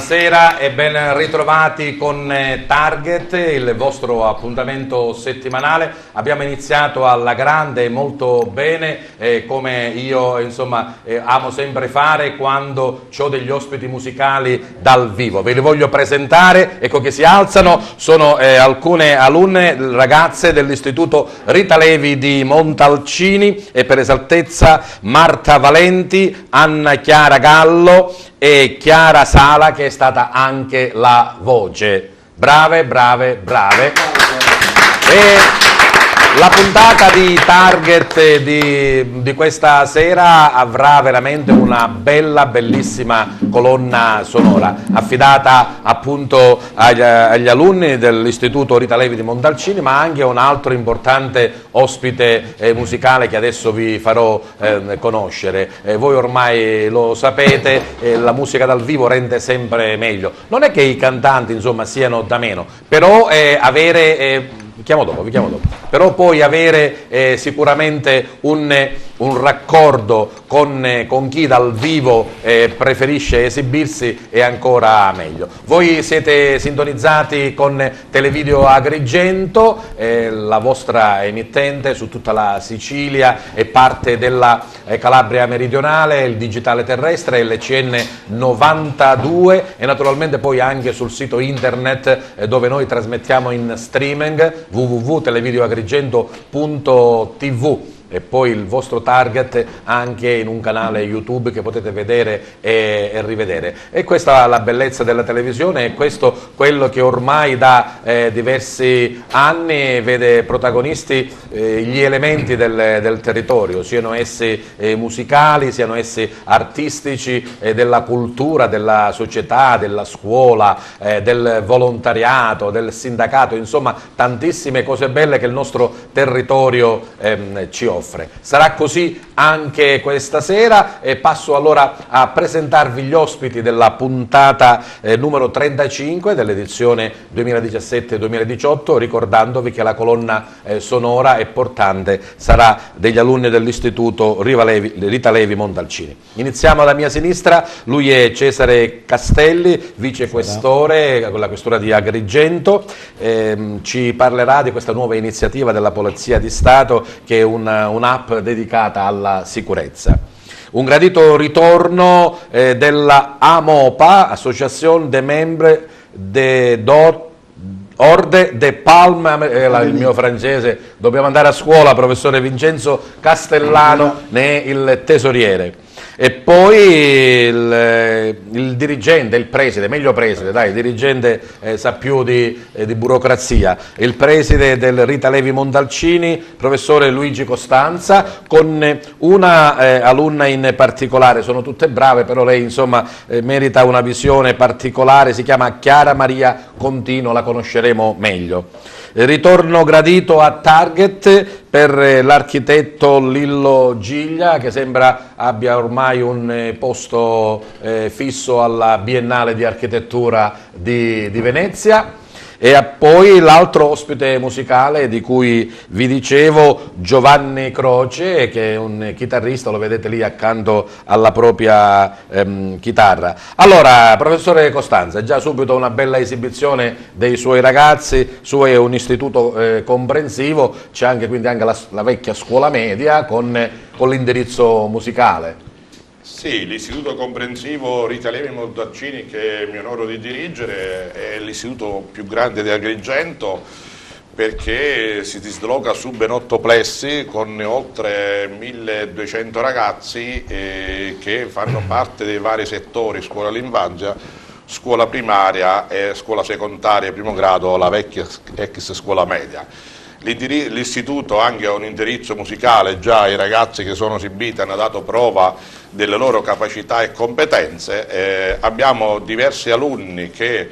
Buonasera e ben ritrovati con Target, il vostro appuntamento settimanale. Abbiamo iniziato alla grande, molto bene, come io insomma amo sempre fare quando ho degli ospiti musicali dal vivo. Ve li voglio presentare, ecco che si alzano, sono alcune alunne, ragazze dell'Istituto Rita Levi di Montalcini e per esattezza Marta Valenti, Anna Chiara Gallo e Chiara Sala, che è stata anche la voce. Brave, brave, brave. E la puntata di Target di questa sera avrà veramente una bellissima colonna sonora affidata appunto agli alunni dell'Istituto Rita Levi di Montalcini, ma anche un altro importante ospite musicale che adesso vi farò conoscere. Voi ormai lo sapete, la musica dal vivo rende sempre meglio. Non è che i cantanti insomma siano da meno, però avere... vi chiamo dopo. Però poi avere sicuramente un raccordo con chi dal vivo preferisce esibirsi è ancora meglio. Voi siete sintonizzati con Televideo Agrigento, la vostra emittente su tutta la Sicilia e parte della Calabria meridionale, il digitale terrestre, LCN 92 e naturalmente poi anche sul sito internet dove noi trasmettiamo in streaming www.televideoagrigento.tv. e poi il vostro target anche in un canale YouTube che potete vedere e rivedere. E questa è la bellezza della televisione, e questo quello che ormai da diversi anni vede protagonisti gli elementi del territorio, siano essi musicali, siano essi artistici, della cultura, della società, della scuola, del volontariato, del sindacato, insomma tantissime cose belle che il nostro territorio ci offre. Sarà così anche questa sera, e passo allora a presentarvi gli ospiti della puntata numero 35 dell'edizione 2017-2018, ricordandovi che la colonna sonora e portante sarà degli alunni dell'istituto Rita Levi Montalcini. Iniziamo alla mia sinistra, lui è Cesare Castelli, vicequestore con la questura di Agrigento, ci parlerà di questa nuova iniziativa della Polizia di Stato, che è un'app dedicata alla sicurezza. Un gradito ritorno della AMOPA, Associazione des Membres Ordre de Palme, il mio francese, dobbiamo andare a scuola, professore Vincenzo Castellano ne è il tesoriere. E poi il dirigente, il preside, meglio preside, dai, il dirigente sa più di burocrazia, il preside del Rita Levi Montalcini, professore Luigi Costanza, con una alunna in particolare, sono tutte brave, però lei insomma merita una visione particolare, si chiama Chiara Maria Contino, la conosceremo meglio. Ritorno gradito a Target per l'architetto Lillo Giglia, che sembra abbia ormai un posto fisso alla Biennale di Architettura di Venezia. E poi l'altro ospite musicale di cui vi dicevo, Giovanni Croce, che è un chitarrista, lo vedete lì accanto alla propria chitarra. Allora, professore Costanza, già subito una bella esibizione dei suoi ragazzi, suo è un istituto comprensivo, c'è anche quindi anche la vecchia scuola media con l'indirizzo musicale. Sì, l'istituto comprensivo Rita Levi Montalcini, che mi onoro di dirigere, è l'istituto più grande di Agrigento, perché si disloca su ben 8 plessi con oltre 1200 ragazzi che fanno parte dei vari settori: scuola dell'infanzia, scuola primaria e scuola secondaria primo grado, la vecchia ex scuola media. L'istituto anche ha un indirizzo musicale, già i ragazzi che sono esibiti hanno dato prova delle loro capacità e competenze, abbiamo diversi alunni che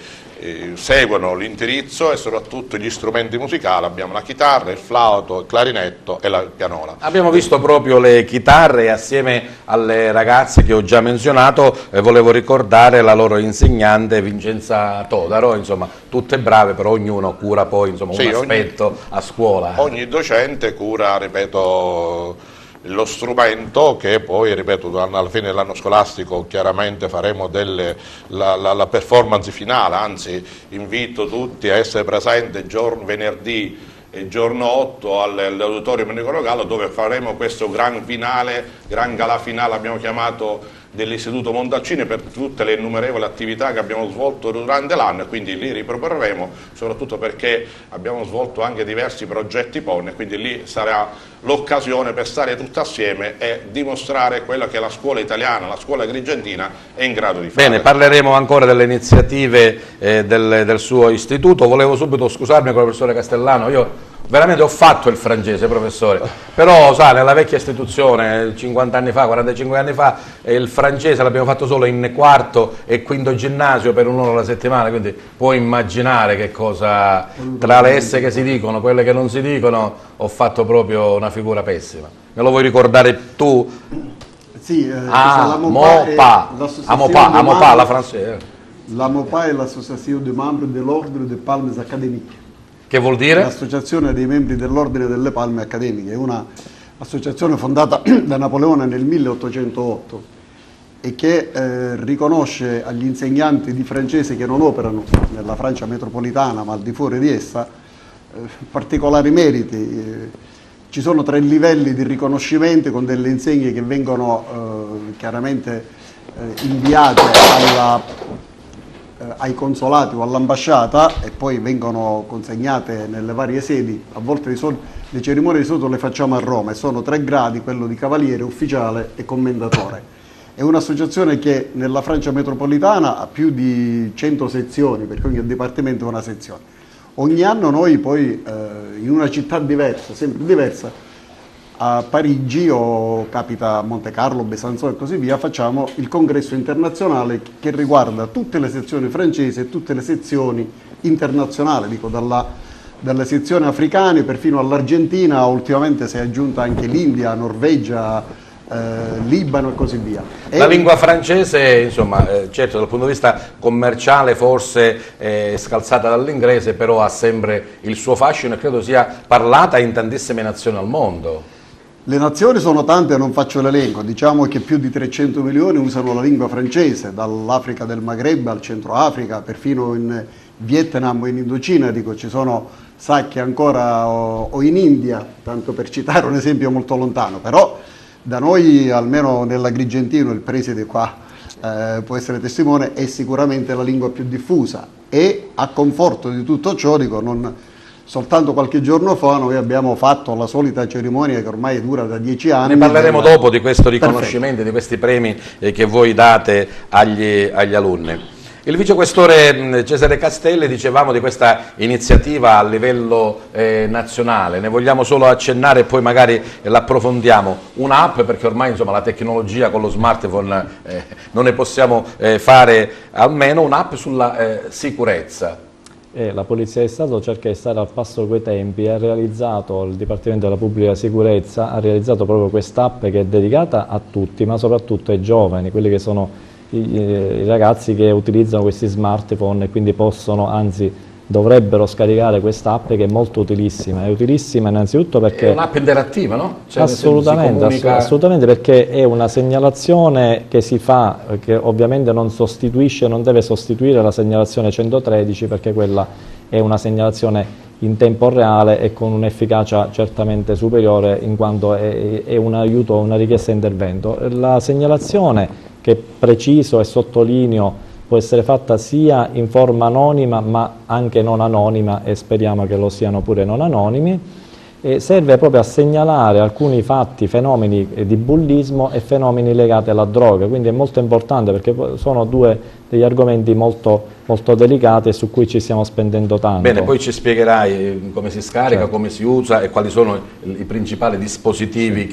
seguono l'indirizzo e soprattutto gli strumenti musicali, abbiamo la chitarra, il flauto, il clarinetto e la pianola. Abbiamo visto proprio le chitarre, e assieme alle ragazze che ho già menzionato volevo ricordare la loro insegnante Vincenza Todaro, insomma tutte brave, però ognuno cura poi insomma, un aspetto a scuola. Ogni docente cura, ripeto, lo strumento, che poi, ripeto, alla fine dell'anno scolastico chiaramente faremo la performance finale, anzi invito tutti a essere presenti venerdì e giorno 8 all'Auditorium Niccolò Gallo, dove faremo questo gran gala finale, abbiamo chiamato, dell'Istituto Montalcini, per tutte le innumerevoli attività che abbiamo svolto durante l'anno, e quindi lì riproporremo, soprattutto perché abbiamo svolto anche diversi progetti PON, e quindi lì sarà l'occasione per stare tutti assieme e dimostrare quello che la scuola italiana, la scuola agrigentina è in grado di fare. Bene, parleremo ancora delle iniziative del suo istituto. Volevo subito scusarmi con il professore Castellano, io veramente ho fatto il francese, professore, però sa, nella vecchia istituzione 50 anni fa, 45 anni fa, il francese l'abbiamo fatto solo in quarto e quinto ginnasio per un'ora alla settimana, quindi puoi immaginare che cosa, tra le esse che si dicono, quelle che non si dicono, ho fatto proprio una figura pessima. Me lo vuoi ricordare tu? Sì, AMOPA, la francese. L'AMOPA è l'Associazione dei membri dell'Ordine des Palmes Académiques. Che vuol dire? L'Associazione dei membri dell'Ordine delle Palme Accademiche, è un'associazione fondata da Napoleone nel 1808 e che riconosce agli insegnanti di francese che non operano nella Francia metropolitana ma al di fuori di essa particolari meriti. Ci sono 3 livelli di riconoscimento con delle insegne che vengono chiaramente inviate ai consolati o all'ambasciata e poi vengono consegnate nelle varie sedi. A volte le cerimonie di solito le facciamo a Roma e sono 3 gradi, quello di cavaliere, ufficiale e commendatore. È un'associazione che nella Francia metropolitana ha più di 100 sezioni, perché ogni dipartimento ha una sezione. Ogni anno noi poi in una città diversa, sempre diversa, a Parigi o capita a Monte Carlo, Besançon e così via, facciamo il congresso internazionale che riguarda tutte le sezioni francesi e tutte le sezioni internazionali, dico dalle sezioni africane perfino all'Argentina, ultimamente si è aggiunta anche l'India, Norvegia, Libano e così via. La lingua francese, insomma, certo dal punto di vista commerciale forse è scalzata dall'inglese, però ha sempre il suo fascino e credo sia parlata in tantissime nazioni al mondo. Le nazioni sono tante, non faccio l'elenco, diciamo che più di 300 milioni usano la lingua francese, dall'Africa del Maghreb al Centro Africa, perfino in Vietnam o in Indocina, dico, ci sono sacche ancora, o in India, tanto per citare un esempio molto lontano, però da noi, almeno nell'Agrigentino, il preside qua può essere testimone, è sicuramente la lingua più diffusa e a conforto di tutto ciò, dico, soltanto qualche giorno fa noi abbiamo fatto la solita cerimonia che ormai dura da 10 anni. Ne parleremo dopo di questo riconoscimento, di questi premi che voi date agli alunni. Il vicequestore Cesare Castelli, dicevamo di questa iniziativa a livello nazionale, ne vogliamo solo accennare e poi magari l'approfondiamo. Un'app, perché ormai insomma, la tecnologia con lo smartphone non ne possiamo fare a meno, un'app sulla sicurezza. La Polizia di Stato cerca di stare al passo coi tempi, ha realizzato, il Dipartimento della Pubblica Sicurezza ha realizzato proprio quest'app che è dedicata a tutti, ma soprattutto ai giovani, quelli che sono i ragazzi che utilizzano questi smartphone e quindi possono, anzi dovrebbero scaricare quest'app che è molto utilissima. È utilissima innanzitutto perché... È un'app interattiva, no? Cioè, assolutamente, assolutamente, perché è una segnalazione che si fa, che ovviamente non sostituisce, non deve sostituire la segnalazione 113, perché quella è una segnalazione in tempo reale e con un'efficacia certamente superiore, in quanto è un aiuto, una richiesta di intervento. La segnalazione, che preciso e sottolineo, può essere fatta sia in forma anonima ma anche non anonima, e speriamo che lo siano pure non anonimi, e serve proprio a segnalare alcuni fatti, fenomeni di bullismo e fenomeni legati alla droga, quindi è molto importante perché sono degli argomenti molto delicati e su cui ci stiamo spendendo tanto. Bene, poi ci spiegherai come si scarica, certo, come si usa e quali sono i principali dispositivi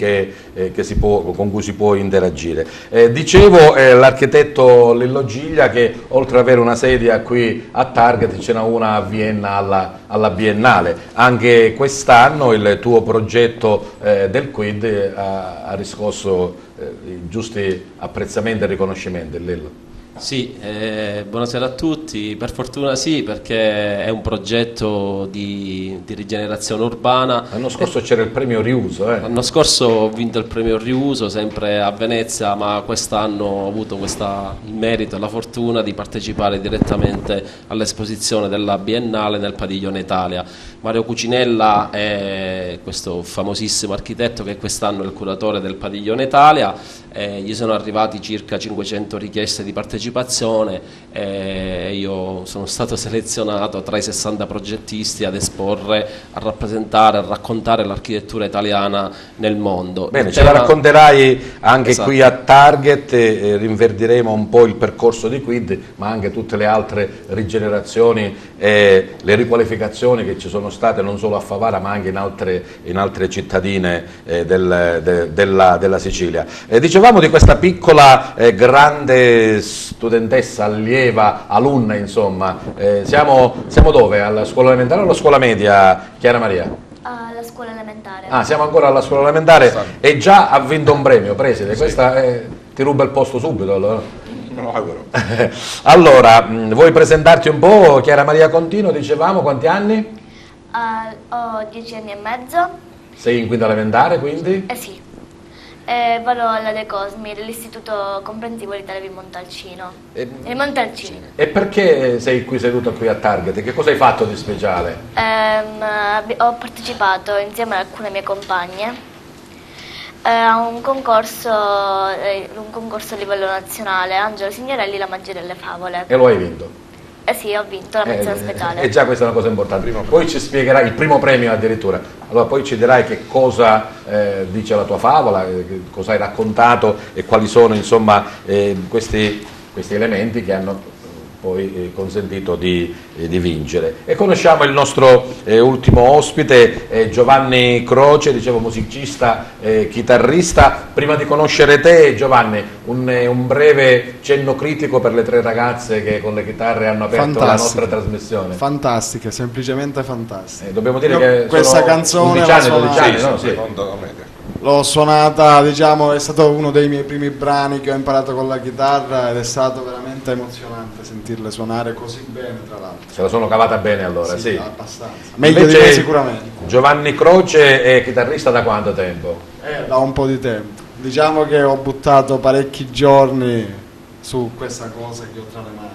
con cui si può interagire. Dicevo l'architetto Lillo Giglia che oltre ad avere una sede qui a Target ce n'è una a Vienna alla Biennale. Anche quest'anno il tuo progetto del Quid ha riscosso i giusti apprezzamenti e riconoscimenti, Lillo. Sì, buonasera a tutti, per fortuna sì, perché è un progetto di rigenerazione urbana. L'anno scorso c'era il premio Riuso. L'anno scorso ho vinto il premio Riuso, sempre a Venezia, ma quest'anno ho avuto il merito e la fortuna di partecipare direttamente all'esposizione della Biennale nel Padiglione Italia. Mario Cucinella è questo famosissimo architetto che quest'anno è il curatore del Padiglione Italia. Gli sono arrivati circa 500 richieste di partecipazione e io sono stato selezionato tra i 60 progettisti ad esporre, a rappresentare, a raccontare l'architettura italiana nel mondo. Bene, ce la racconterai anche esatto, qui a Target, rinverdiremo un po' il percorso di Quid, ma anche tutte le altre rigenerazioni e le riqualificazioni che ci sono state non solo a Favara ma anche in altre cittadine della Sicilia. Dicevamo di questa piccola grande studentessa, allieva, alunna insomma, siamo dove? Alla scuola elementare o alla scuola media, Chiara Maria? Alla scuola elementare. Ah, siamo ancora alla scuola elementare e già ha vinto un premio, preside, questa ti ruba il posto subito allora. Me lo auguro. Allora, vuoi presentarti un po', Chiara Maria Contino, dicevamo, quanti anni? Ho 10 anni e mezzo. Sei in quinta elementare quindi? Sì. Vado alla De Cosmi, dell'Istituto Comprensivo di Televi Montalcino. Montalcino. E perché sei qui seduto qui a Target? Che cosa hai fatto di speciale? Ho partecipato insieme a alcune mie compagne a un concorso a livello nazionale, Angelo Signorelli, la magia delle favole. E lo hai vinto? Sì, ho vinto la menzione speciale. E già questa è una cosa importante. Poi ci spiegherai il primo premio addirittura. Allora poi ci dirai che cosa dice la tua favola, cosa hai raccontato e quali sono insomma questi elementi che hanno poi consentito di vincere. E conosciamo il nostro ultimo ospite, Giovanni Croce, dicevo musicista, chitarrista. Prima di conoscere te, Giovanni, un breve cenno critico per le 3 ragazze che con le chitarre hanno aperto la nostra trasmissione. Fantastiche, semplicemente fantastiche. Dobbiamo dire che questa sono canzone 11 anni, 12 anni, no? Sì. L'ho suonata, diciamo, è stato uno dei miei primi brani che ho imparato con la chitarra ed è stato veramente emozionante sentirle suonare così bene, tra l'altro. Se la sono cavata bene allora, sì. Abbastanza. Meglio di me sicuramente. Giovanni Croce è chitarrista da quanto tempo? Da un po' di tempo. Diciamo che ho buttato parecchi giorni su questa cosa che ho tra le mani.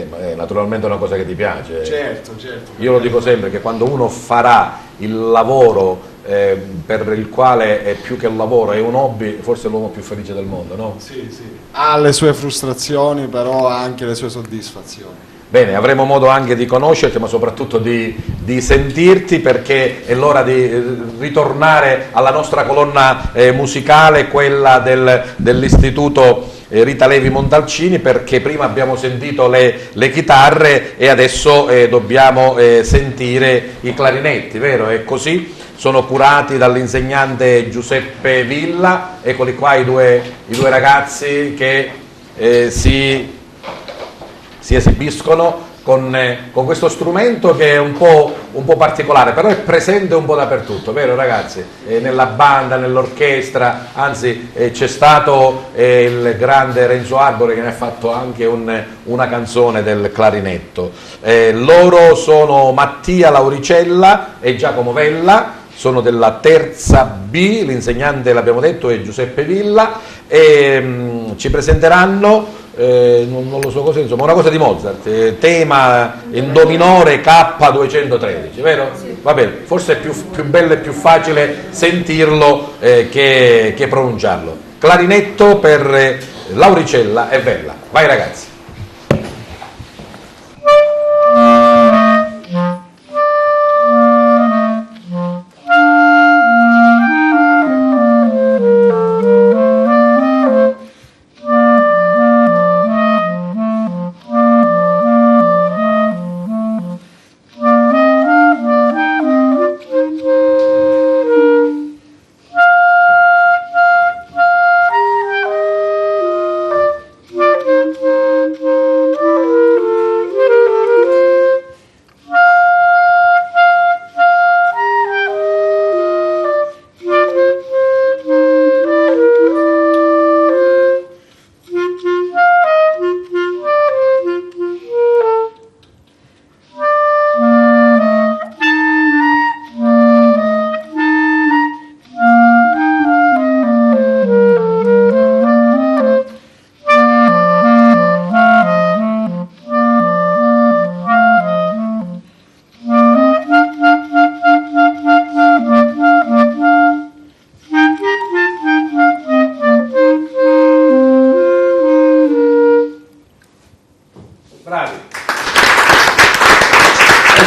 Ma è naturalmente una cosa che ti piace. Certo. Io lo dico sempre che quando uno farà il lavoro per il quale è più che un lavoro, è un hobby, forse è l'uomo più felice del mondo, no? Sì. Ha le sue frustrazioni, però ha anche le sue soddisfazioni. Bene, avremo modo anche di conoscerti, ma soprattutto di sentirti, perché è l'ora di ritornare alla nostra colonna musicale, quella dell'Istituto Rita Levi Montalcini, perché prima abbiamo sentito le chitarre e adesso dobbiamo sentire i clarinetti, vero? È così? Sono curati dall'insegnante Giuseppe Villa. Eccoli qua i due ragazzi che si esibiscono con questo strumento che è un po' particolare, però è presente un po' dappertutto, vero ragazzi? Nella banda, nell'orchestra, anzi c'è stato il grande Renzo Arbore che ne ha fatto anche una canzone del clarinetto. Loro sono Mattia Lauricella e Giacomo Vella, sono della terza B, l'insegnante l'abbiamo detto è Giuseppe Villa, e ci presenteranno non lo so cosa, insomma una cosa di Mozart, tema in do minore K213, vero? Sì. Va bene, forse è più bello e più facile sentirlo che pronunciarlo. Clarinetto per Lauricella e Vella. Vai ragazzi.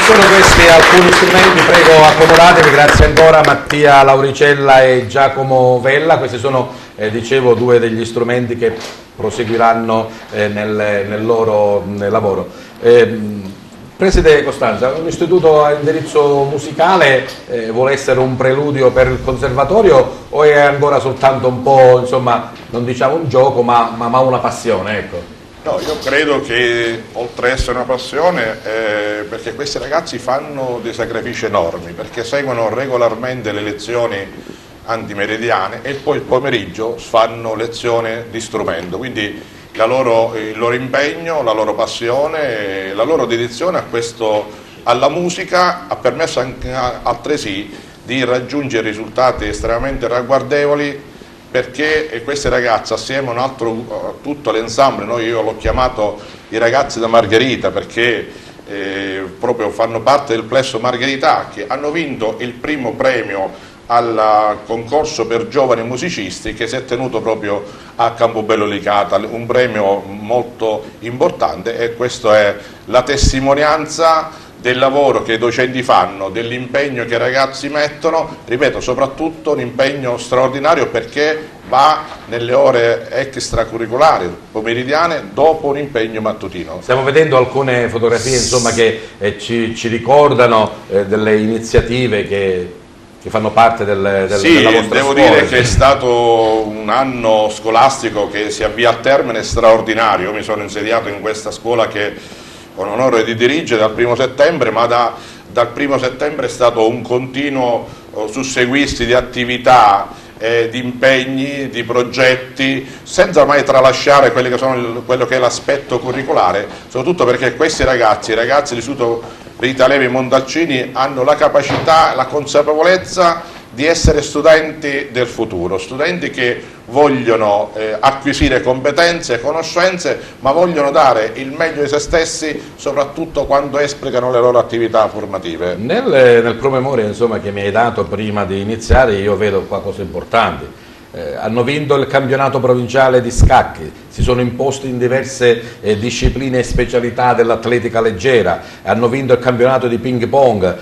Sono questi alcuni strumenti, prego accomodatevi, grazie ancora Mattia Lauricella e Giacomo Vella. Questi sono, dicevo, due degli strumenti che proseguiranno nel loro lavoro. Preside Costanza, un istituto a indirizzo musicale vuole essere un preludio per il conservatorio o è ancora soltanto un po', insomma, non diciamo un gioco, ma una passione, ecco? No, io credo che oltre ad essere una passione, perché questi ragazzi fanno dei sacrifici enormi, perché seguono regolarmente le lezioni antimeridiane e poi il pomeriggio fanno lezioni di strumento, quindi il loro impegno, la loro passione, la loro dedizione alla musica ha permesso anche altresì di raggiungere risultati estremamente ragguardevoli, perché questi ragazzi assieme a tutto l'ensemble, io l'ho chiamato i ragazzi da Margherita perché proprio fanno parte del plesso Margherita, che hanno vinto il primo premio al concorso per giovani musicisti che si è tenuto proprio a Campobello Licata, un premio molto importante, e questa è la testimonianza del lavoro che i docenti fanno, dell'impegno che i ragazzi mettono, ripeto, soprattutto un impegno straordinario perché va nelle ore extracurriculari pomeridiane dopo un impegno mattutino. Stiamo vedendo alcune fotografie insomma, che ci ricordano delle iniziative che fanno parte della vostra scuola. Devo dire che è stato un anno scolastico che si avvia a termine straordinario. Io mi sono insediato in questa scuola che ho l'onore di dirigere dal 1° settembre, ma dal 1° settembre è stato un continuo susseguirsi di attività, di impegni, di progetti, senza mai tralasciare quello che è l'aspetto curricolare, soprattutto perché questi ragazzi, i ragazzi dell'Istituto Rita Levi Montalcini, hanno la capacità, la consapevolezza di essere studenti del futuro, studenti che vogliono acquisire competenze e conoscenze, ma vogliono dare il meglio di se stessi, soprattutto quando esplicano le loro attività formative. Nel promemoria insomma, che mi hai dato prima di iniziare, io vedo qua cose importanti. Hanno vinto il campionato provinciale di scacchi, si sono imposti in diverse discipline e specialità dell'atletica leggera, hanno vinto il campionato di ping pong,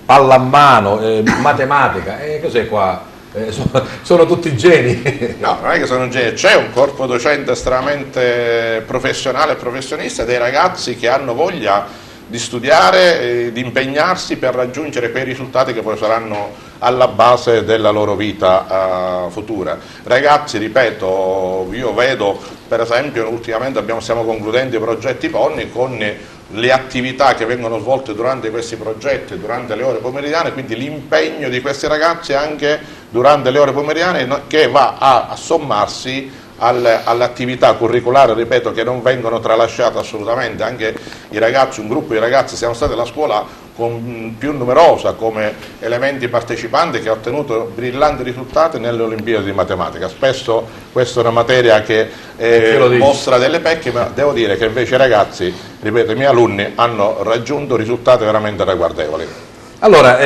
pallamano, matematica, cos'è qua? Sono tutti geni. No, non è che sono geni, c'è un corpo docente estremamente professionale e professionista, dei ragazzi che hanno voglia di studiare, di impegnarsi per raggiungere quei risultati che poi saranno alla base della loro vita futura. Ragazzi, ripeto, io vedo per esempio ultimamente stiamo concludendo i progetti PONNI con le attività che vengono svolte durante questi progetti, durante le ore pomeridiane, quindi l'impegno di questi ragazzi anche durante le ore pomeridiane che va a sommarsi all'attività curricolare, ripeto, che non vengono tralasciate assolutamente. Anche i ragazzi, un gruppo di ragazzi, siamo stati la scuola più numerosa come elementi partecipanti che ha ottenuto brillanti risultati nelle Olimpiadi di matematica. Spesso questa è una materia che mostra delle pecche, ma devo dire che invece i ragazzi, ripeto, i miei alunni hanno raggiunto risultati veramente ragguardevoli. Allora,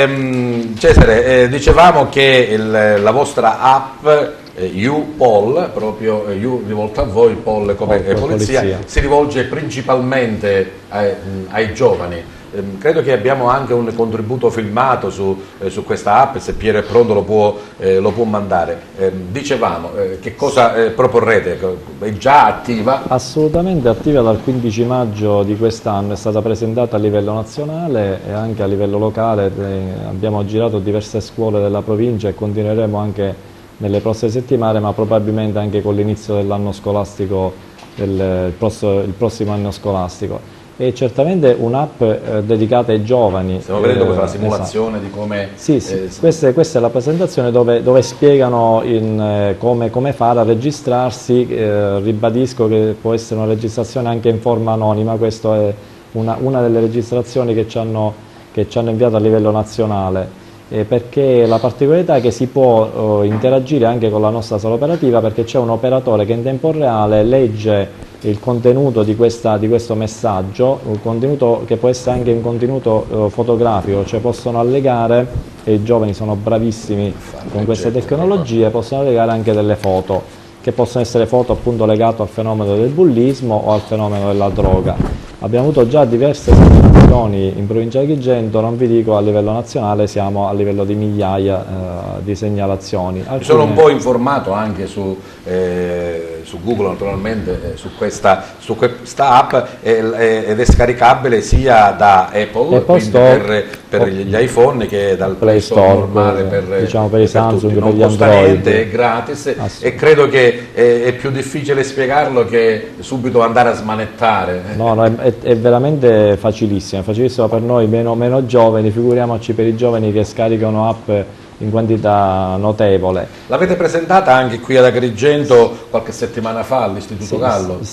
Cesare, dicevamo che la vostra app YouPol, proprio You rivolta a voi, Pol come polizia, si rivolge principalmente ai giovani. Credo che abbiamo anche un contributo filmato su questa app, se Piero è pronto lo può mandare. Dicevamo, che cosa proporrete? È già attiva? Assolutamente attiva dal 15 maggio di quest'anno, è stata presentata a livello nazionale e anche a livello locale. Abbiamo girato diverse scuole della provincia e continueremo anche nelle prossime settimane, ma probabilmente anche con l'inizio dell'anno scolastico, il prossimo anno scolastico. È certamente un'app dedicata ai giovani. Stiamo vedendo questa simulazione di come... Sì, questa è la presentazione dove spiegano come fare a registrarsi. Ribadisco che può essere una registrazione anche in forma anonima, questa è una delle registrazioni che ci hanno inviato a livello nazionale. Perché la particolarità è che si può interagire anche con la nostra sala operativa, perché c'è un operatore che in tempo reale legge il contenuto di questo messaggio, un contenuto che può essere anche un contenuto fotografico, cioè possono allegare, e i giovani sono bravissimi con queste tecnologie, possono allegare anche delle foto, che possono essere foto appunto legate al fenomeno del bullismo o al fenomeno della droga. Abbiamo avuto già diverse segnalazioni in provincia di Agrigento, non vi dico a livello nazionale, siamo a livello di migliaia di segnalazioni. Mi sono un po' informato anche su Google naturalmente su questa app ed è scaricabile sia da Apple Store, per gli iPhone che dal Play Store normale per i Samsung, per gli Android. È gratis e credo che è più difficile spiegarlo che subito andare a smanettare. No, è veramente facilissimo per noi meno giovani, figuriamoci per i giovani che scaricano app in quantità notevole. L'avete presentata anche qui ad Agrigento qualche settimana fa all'Istituto Gallo? Il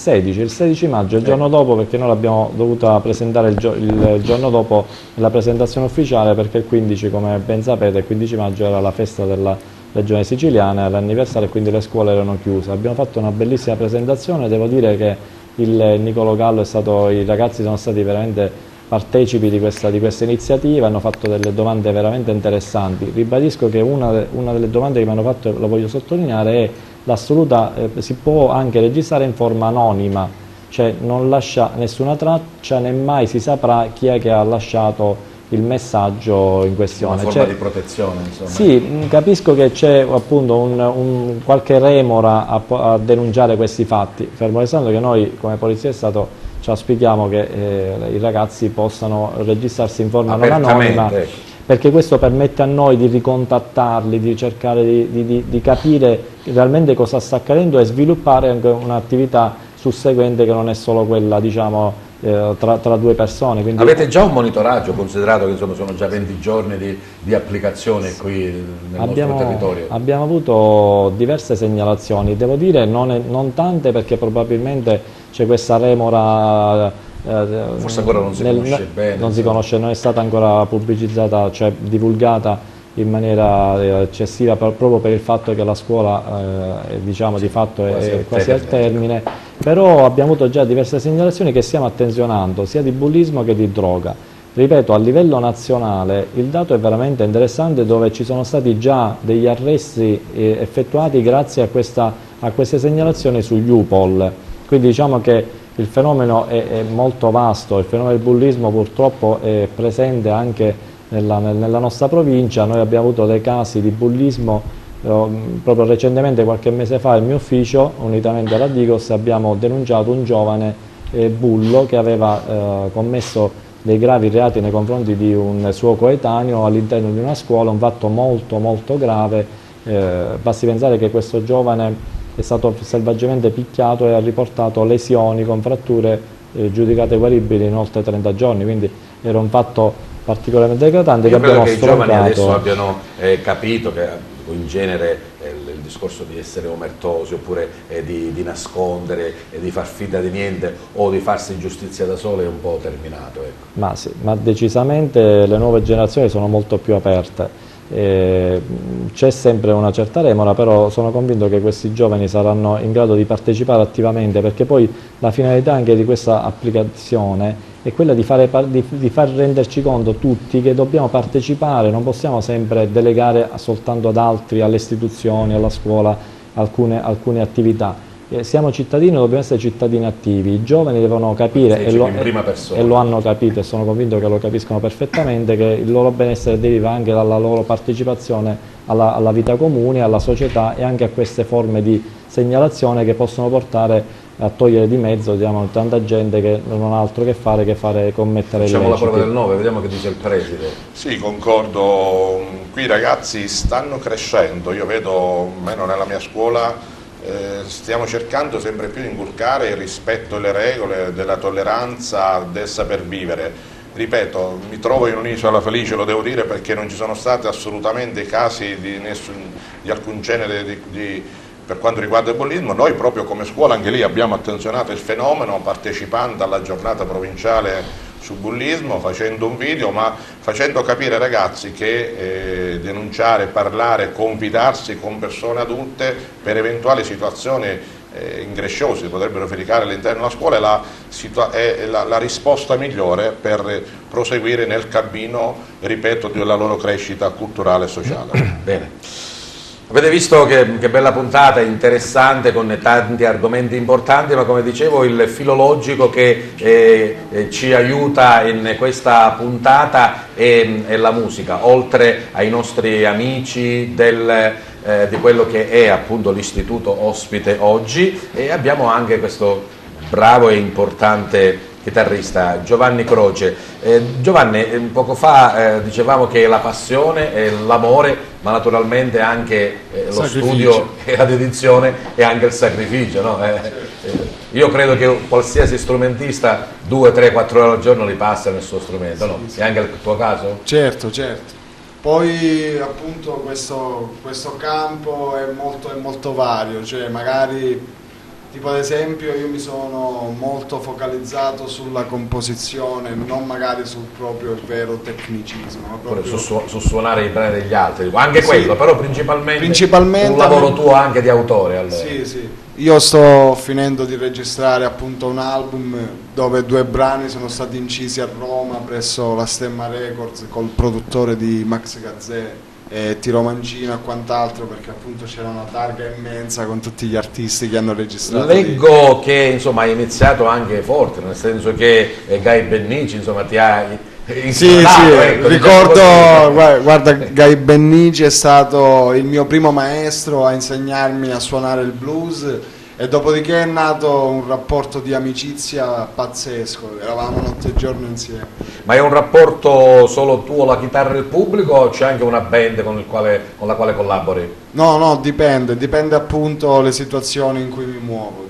16 maggio, il giorno dopo, perché noi l'abbiamo dovuta presentare il giorno dopo la presentazione ufficiale, perché il 15, come ben sapete, il 15 maggio era la festa della Regione Siciliana, l'anniversario, e quindi le scuole erano chiuse. Abbiamo fatto una bellissima presentazione, devo dire che il Niccolò Gallo i ragazzi sono stati veramente partecipi di questa iniziativa, hanno fatto delle domande veramente interessanti. Ribadisco che una delle domande che mi hanno fatto, lo voglio sottolineare, è l'assoluta, si può anche registrare in forma anonima, cioè non lascia nessuna traccia, né mai si saprà chi è che ha lasciato il messaggio in questione. Una forma di protezione, insomma. Sì, capisco che c'è appunto qualche remora a denunciare questi fatti, fermo restando che noi come Polizia di Stato ci auspichiamo che i ragazzi possano registrarsi in forma non anonima, perché questo permette a noi di ricontattarli, di cercare di capire realmente cosa sta accadendo e sviluppare anche un'attività susseguente che non è solo quella, diciamo, tra due persone. Quindi... Avete già un monitoraggio, considerato che insomma, sono già 20 giorni di applicazione qui nel nostro territorio? Abbiamo avuto diverse segnalazioni, devo dire non tante, perché probabilmente c'è questa remora, forse ancora non si conosce bene. Non si conosce, non è stata ancora pubblicizzata, cioè divulgata in maniera eccessiva, proprio per il fatto che la scuola diciamo di fatto è quasi al termine, però abbiamo avuto già diverse segnalazioni che stiamo attenzionando, sia di bullismo che di droga. Ripeto, a livello nazionale il dato è veramente interessante, dove ci sono stati già degli arresti effettuati grazie a queste segnalazioni sugli UPOL, quindi diciamo che il fenomeno è molto vasto, il fenomeno del bullismo purtroppo è presente anche nella nostra provincia. Noi abbiamo avuto dei casi di bullismo proprio recentemente, qualche mese fa, il mio ufficio, unitamente alla Digos, abbiamo denunciato un giovane bullo che aveva commesso dei gravi reati nei confronti di un suo coetaneo all'interno di una scuola, un fatto molto molto grave. Basti pensare che questo giovane è stato selvaggiamente picchiato e ha riportato lesioni con fratture giudicate guaribili in oltre 30 giorni, quindi era un fatto particolarmente eclatante. Io credo che i giovani adesso abbiano capito che in genere il discorso di essere omertosi oppure di nascondere e di far finta di niente o di farsi giustizia da sole è un po' terminato. Ecco. Ma sì, ma decisamente le nuove generazioni sono molto più aperte. C'è sempre una certa remora, però sono convinto che questi giovani saranno in grado di partecipare attivamente, perché poi la finalità anche di questa applicazione è quella di far renderci conto tutti che dobbiamo partecipare, non possiamo sempre delegare soltanto ad altri, alle istituzioni, alla scuola, alcune attività. Siamo cittadini, dobbiamo essere cittadini attivi, i giovani devono capire e lo hanno capito, e sono convinto che lo capiscono perfettamente, che il loro benessere deriva anche dalla loro partecipazione alla vita comune, alla società e anche a queste forme di segnalazione che possono portare a togliere di mezzo, diciamo, tanta gente che non ha altro che fare commettere illeciti. Facciamo la prova del 9, vediamo che dice il preside. Sì, concordo, qui i ragazzi stanno crescendo, io vedo, almeno nella mia scuola, stiamo cercando sempre più di inculcare il rispetto delle regole, della tolleranza, del saper vivere. Ripeto, mi trovo in un'isola felice, lo devo dire, perché non ci sono stati assolutamente casi di alcun genere per quanto riguarda il bullismo. Noi proprio come scuola anche lì abbiamo attenzionato il fenomeno, partecipando alla giornata provinciale sul bullismo, facendo un video, ma facendo capire ai ragazzi che denunciare, parlare, confidarsi con persone adulte per eventuali situazioni ingresciose che potrebbero verificare all'interno della scuola è la risposta migliore per proseguire nel cammino, ripeto, della loro crescita culturale e sociale. Bene. Avete visto che bella puntata, interessante, con tanti argomenti importanti, ma come dicevo il filologico che ci aiuta in questa puntata è la musica, oltre ai nostri amici di quello che è appunto l'istituto ospite oggi, e abbiamo anche questo bravo e importante chitarrista Giovanni Croce. Giovanni, poco fa dicevamo che la passione è l'amore, ma naturalmente anche lo studio e la dedizione e anche il sacrificio, no? Io credo che qualsiasi strumentista 2, 3, 4 ore al giorno li passa nel suo strumento, no? È anche il tuo caso? Certo, certo. Poi appunto questo campo è molto vario, cioè magari tipo ad esempio io mi sono molto focalizzato sulla composizione, non magari sul proprio vero tecnicismo, ma proprio su suonare i brani degli altri, anche quello, sì, però principalmente un lavoro tuo anche di autore. Allora. Sì, sì. Io sto finendo di registrare appunto un album dove 2 brani sono stati incisi a Roma presso la Stemma Records col produttore di Max Gazzè e Tiro Mancino e quant'altro, perché appunto c'era una targa immensa con tutti gli artisti che hanno registrato. Leggo che insomma hai iniziato anche forte, nel senso che Guy Bennici insomma ti ha sì, ecco, ricordo, guarda, Guy Bennici è stato il mio primo maestro a insegnarmi a suonare il blues, e dopodiché è nato un rapporto di amicizia pazzesco, eravamo notte e giorno insieme. Ma è un rapporto solo tuo, la chitarra e il pubblico, o c'è anche una band con la quale collabori? No, dipende appunto le situazioni in cui mi muovo.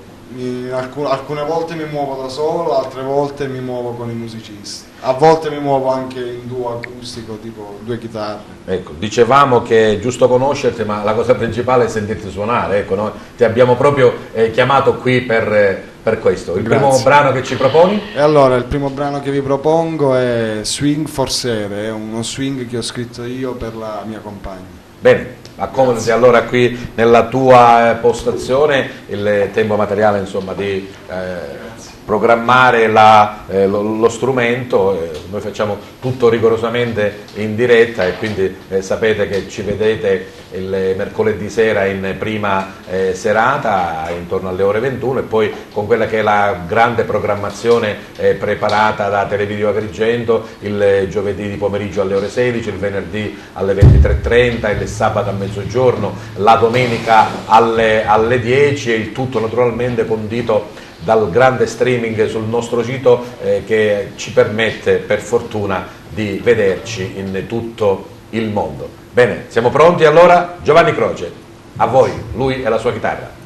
Alcune volte mi muovo da solo, altre volte mi muovo con i musicisti. A volte mi muovo anche in duo acustico, tipo 2 chitarre. Ecco, dicevamo che è giusto conoscerti, ma la cosa principale è sentirti suonare, ecco, noi ti abbiamo proprio chiamato qui per questo. Il primo brano che ci proponi? E allora, il primo brano che vi propongo è Swing for Sere, è uno swing che ho scritto io per la mia compagna. Bene, accomodati allora qui nella tua postazione, il tempo materiale insomma di programmare lo strumento, noi facciamo tutto rigorosamente in diretta e quindi sapete che ci vedete il mercoledì sera in prima serata intorno alle ore 21 e poi con quella che è la grande programmazione preparata da Televideo Agrigento il giovedì di pomeriggio alle ore 16, il venerdì alle 23:30, il sabato a mezzogiorno, la domenica alle 10 e il tutto naturalmente condito dal grande streaming sul nostro sito che ci permette per fortuna di vederci in tutto il mondo. Bene, siamo pronti allora? Giovanni Croce, a voi, lui e la sua chitarra.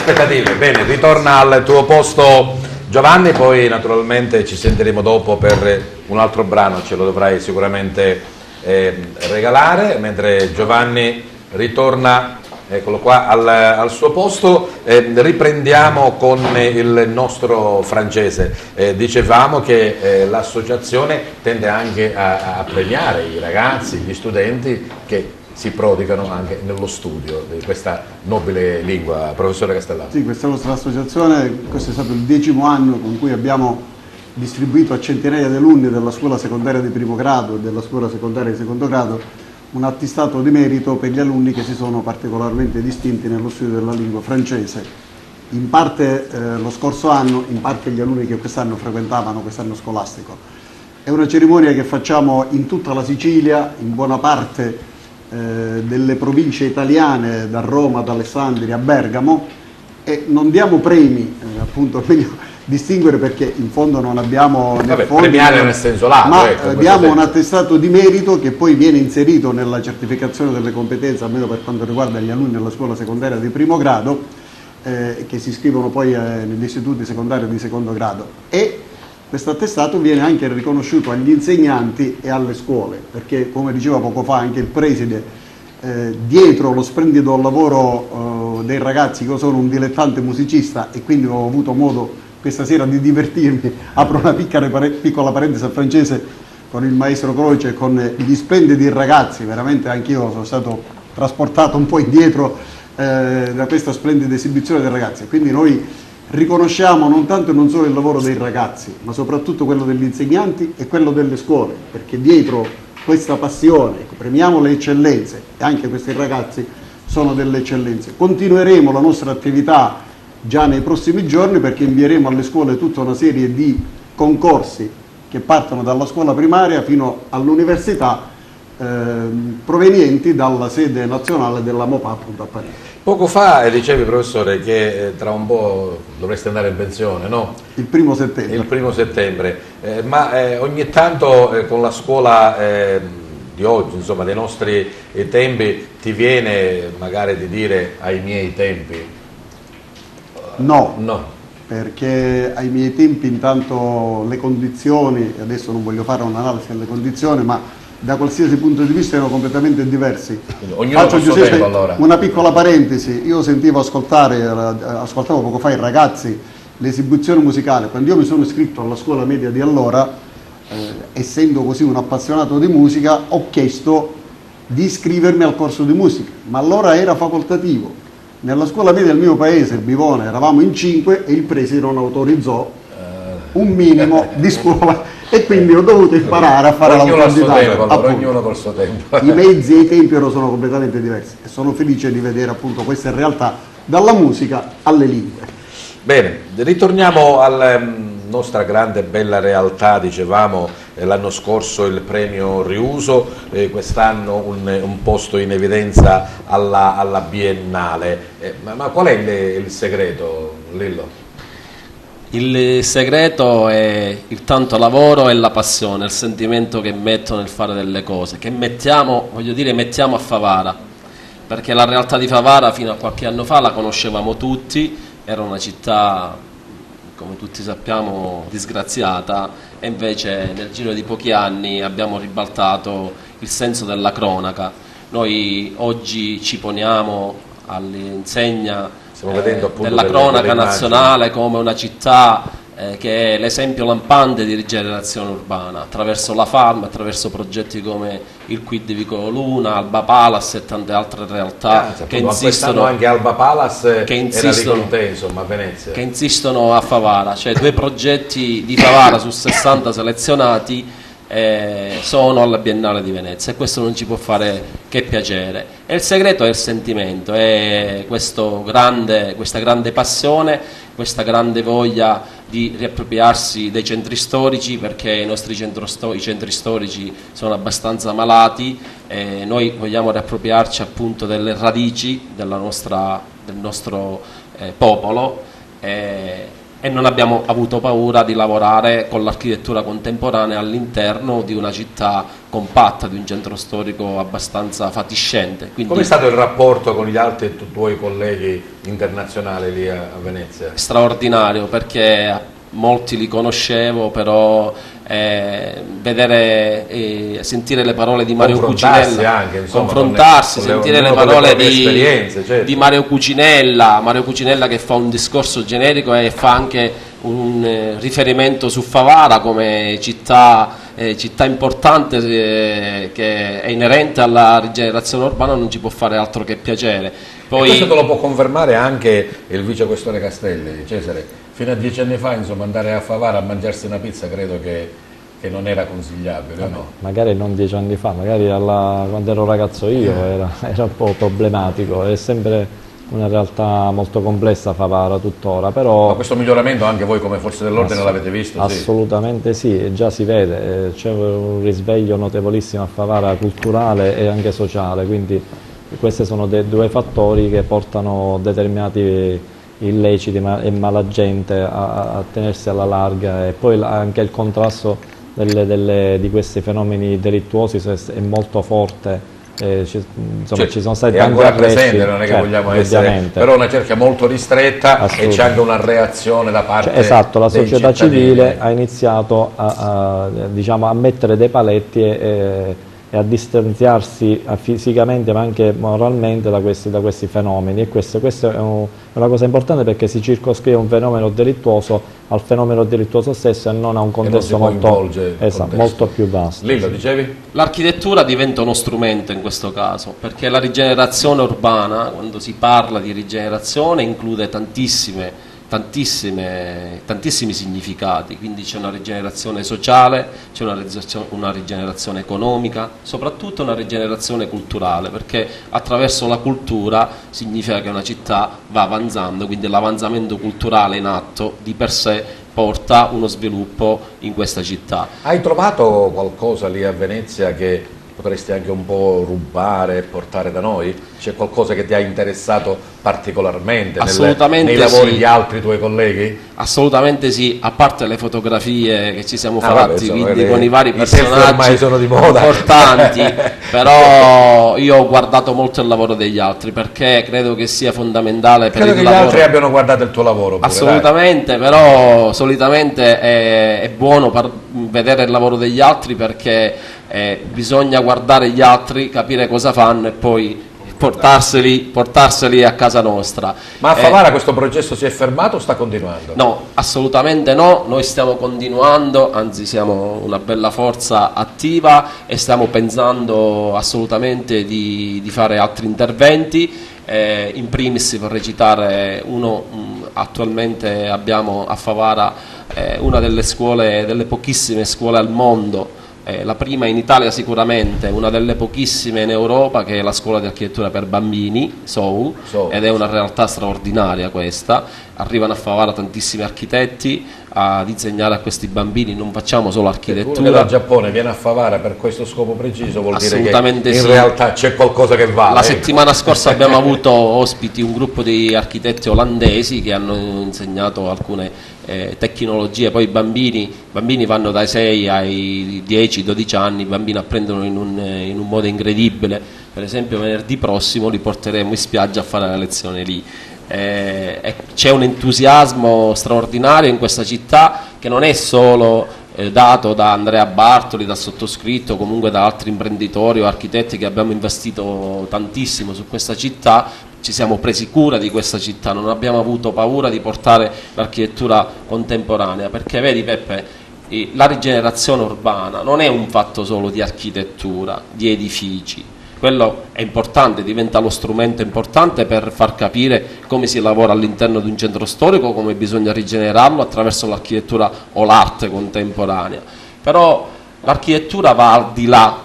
aspettative. Bene, ritorna al tuo posto Giovanni, poi naturalmente ci sentiremo dopo per un altro brano, ce lo dovrai sicuramente regalare, mentre Giovanni ritorna, eccolo qua, al suo posto. Riprendiamo con il nostro Francese. Dicevamo che l'associazione tende anche a premiare i ragazzi, gli studenti che si prodigano anche nello studio di questa nobile lingua. Professore Castellato. Sì, questa nostra associazione, questo è stato il 10° anno con cui abbiamo distribuito a centinaia di alunni della scuola secondaria di primo grado e della scuola secondaria di secondo grado un attestato di merito per gli alunni che si sono particolarmente distinti nello studio della lingua francese. In parte lo scorso anno, in parte gli alunni che quest'anno frequentavano quest'anno scolastico. È una cerimonia che facciamo in tutta la Sicilia, in buona parte delle province italiane, da Roma, ad Alessandria, a Bergamo, e non diamo premi, appunto, meglio distinguere perché in fondo non abbiamo premiare nel senso lato, ma ecco, abbiamo un attestato di merito che poi viene inserito nella certificazione delle competenze, almeno per quanto riguarda gli alunni della scuola secondaria di primo grado, che si iscrivono poi negli istituti secondari di secondo grado, e questo attestato viene anche riconosciuto agli insegnanti e alle scuole, perché come diceva poco fa anche il preside, dietro lo splendido lavoro dei ragazzi, io sono un dilettante musicista e quindi ho avuto modo questa sera di divertirmi, apro una piccola parentesi a Francese, con il maestro Croce e con gli splendidi ragazzi, veramente anch'io sono stato trasportato un po' indietro da questa splendida esibizione dei ragazzi, quindi noi riconosciamo non tanto e non solo il lavoro dei ragazzi, ma soprattutto quello degli insegnanti e quello delle scuole, perché dietro questa passione, premiamo le eccellenze e anche questi ragazzi sono delle eccellenze. Continueremo la nostra attività già nei prossimi giorni perché invieremo alle scuole tutta una serie di concorsi che partono dalla scuola primaria fino all'università, provenienti dalla sede nazionale della MOPA, appunto, a Parigi. Poco fa dicevi, professore, che tra un po' dovreste andare in pensione, no? Il 1° settembre. Il 1° settembre, ma ogni tanto con la scuola di oggi, insomma, dei nostri tempi, ti viene magari di dire ai miei tempi? No, No. Perché ai miei tempi intanto le condizioni, e adesso non voglio fare un'analisi delle condizioni, ma da qualsiasi punto di vista erano completamente diversi. Ognuno Faccio, col suo Giuseppe, tempo, allora. una piccola parentesi, io sentivo ascoltavo poco fa i ragazzi l'esibizione musicale, quando io mi sono iscritto alla scuola media di allora, essendo così un appassionato di musica, ho chiesto di iscrivermi al corso di musica, ma allora era facoltativo. Nella scuola media del mio paese, Bivone, eravamo in 5 e il preside non autorizzò un minimo di scuola e quindi ho dovuto imparare a fare l'autodidatta. Ognuno col suo tempo. I mezzi e i tempi sono completamente diversi e sono felice di vedere appunto queste realtà dalla musica alle lingue. Bene, ritorniamo alla nostra grande e bella realtà. Dicevamo l'anno scorso il premio Riuso, quest'anno un posto in evidenza alla Biennale. Ma qual è il segreto, Lillo? Il segreto è il tanto lavoro e la passione, il sentimento che metto nel fare delle cose, che mettiamo a Favara, perché la realtà di Favara fino a qualche anno fa la conoscevamo tutti, era una città, come tutti sappiamo, disgraziata, e invece nel giro di pochi anni abbiamo ribaltato il senso della cronaca. Noi oggi ci poniamo all'insegna della cronaca nazionale come una città che è l'esempio lampante di rigenerazione urbana, attraverso la Farm, attraverso progetti come il Quid di Vicolo Luna, Alba Palace e tante altre realtà che insistono, anche Alba Palace era di con te, insomma, a Venezia, che insistono a Favara, cioè 2 progetti di Favara su 60 selezionati sono alla Biennale di Venezia, e questo non ci può fare che piacere. E il segreto è il sentimento, è questa grande passione, questa grande voglia di riappropriarsi dei centri storici, perché i nostri centri storici sono abbastanza malati, e noi vogliamo riappropriarci appunto delle radici del nostro popolo, e non abbiamo avuto paura di lavorare con l'architettura contemporanea all'interno di una città compatta, di un centro storico abbastanza fatiscente. Come è stato il rapporto con gli altri tuoi colleghi internazionali lì a Venezia? Straordinario, perché molti li conoscevo, però vedere e sentire le parole di Mario Cucinella, anche, insomma, confrontarsi, con sentire le parole certo, di Mario Cucinella che fa un discorso generico e fa anche un riferimento su Favara come città importante che è inerente alla rigenerazione urbana, non ci può fare altro che piacere. Poi, e questo te lo può confermare anche il vicequestore Castelli, Cesare. Fino a 10 anni fa, insomma, andare a Favara a mangiarsi una pizza credo che non era consigliabile, o no? Magari non 10 anni fa, magari quando ero ragazzo io era un po' problematico, è sempre una realtà molto complessa Favara tuttora, però... Ma questo miglioramento anche voi come forze dell'ordine l'avete visto? Assolutamente sì, già si vede, c'è un risveglio notevolissimo a Favara culturale e anche sociale, quindi questi sono due fattori che portano determinati illeciti e malagente a tenersi alla larga, e poi anche il contrasto di questi fenomeni delittuosi è molto forte. Ci sono stati è tanti ancora arresti, presente, non è che vogliamo essere, però una cerchia molto ristretta e c'è anche una reazione da parte esatto, la dei società cittadini. civile ha iniziato diciamo, a mettere dei paletti e a distanziarsi fisicamente ma anche moralmente da questi fenomeni, e questo è una cosa importante, perché si circoscrive un fenomeno delittuoso al fenomeno delittuoso stesso e non a un contesto molto più vasto. Lillo, dicevi? L'architettura diventa uno strumento in questo caso, perché la rigenerazione urbana, quando si parla di rigenerazione, include tantissimi significati, quindi c'è una rigenerazione sociale, c'è una rigenerazione economica, soprattutto una rigenerazione culturale, perché attraverso la cultura significa che una città va avanzando, quindi l'avanzamento culturale in atto di per sé porta uno sviluppo in questa città. Hai trovato qualcosa lì a Venezia che potresti anche un po' rubare e portare da noi? C'è qualcosa che ti ha interessato particolarmente nei lavori di altri tuoi colleghi? Assolutamente sì, a parte le fotografie che ci siamo fatti, quindi con i vari personaggi ormai sono di moda, importanti, però io ho guardato molto il lavoro degli altri, perché credo che sia fondamentale per il lavoro. Credo che gli altri abbiano guardato il tuo lavoro pure, assolutamente, però solitamente è buono vedere il lavoro degli altri, perché bisogna guardare gli altri, capire cosa fanno e poi portarseli a casa nostra. Ma a Favara questo processo si è fermato o sta continuando? No, assolutamente no, noi stiamo continuando, anzi siamo una bella forza attiva e stiamo pensando assolutamente di fare altri interventi. In primis vorrei citare attualmente abbiamo a Favara una delle pochissime scuole al mondo, la prima in Italia sicuramente, una delle pochissime in Europa, che è la scuola di architettura per bambini, SOU, ed è una realtà straordinaria questa. Arrivano a Favara tantissimi architetti ad insegnare a questi bambini, non facciamo solo architettura. Uno dal Giappone viene a Favara per questo scopo preciso, vuol dire che in sì. realtà c'è qualcosa che vale. La settimana scorsa abbiamo avuto ospiti un gruppo di architetti olandesi che hanno insegnato alcune tecnologie, poi i bambini vanno dai 6 ai 10-12 anni, i bambini apprendono in un modo incredibile. Per esempio venerdì prossimo li porteremo in spiaggia a fare la lezione lì. C'è un entusiasmo straordinario in questa città, che non è solo dato da Andrea Bartoli, da sottoscritto, comunque da altri imprenditori o architetti che abbiamo investito tantissimo su questa città. Ci siamo presi cura di questa città, non abbiamo avuto paura di portare l'architettura contemporanea, perché vedi Peppe, la rigenerazione urbana non è un fatto solo di architettura, di edifici. Quello è importante, diventa lo strumento importante per far capire come si lavora all'interno di un centro storico, come bisogna rigenerarlo attraverso l'architettura o l'arte contemporanea. Però l'architettura va al di là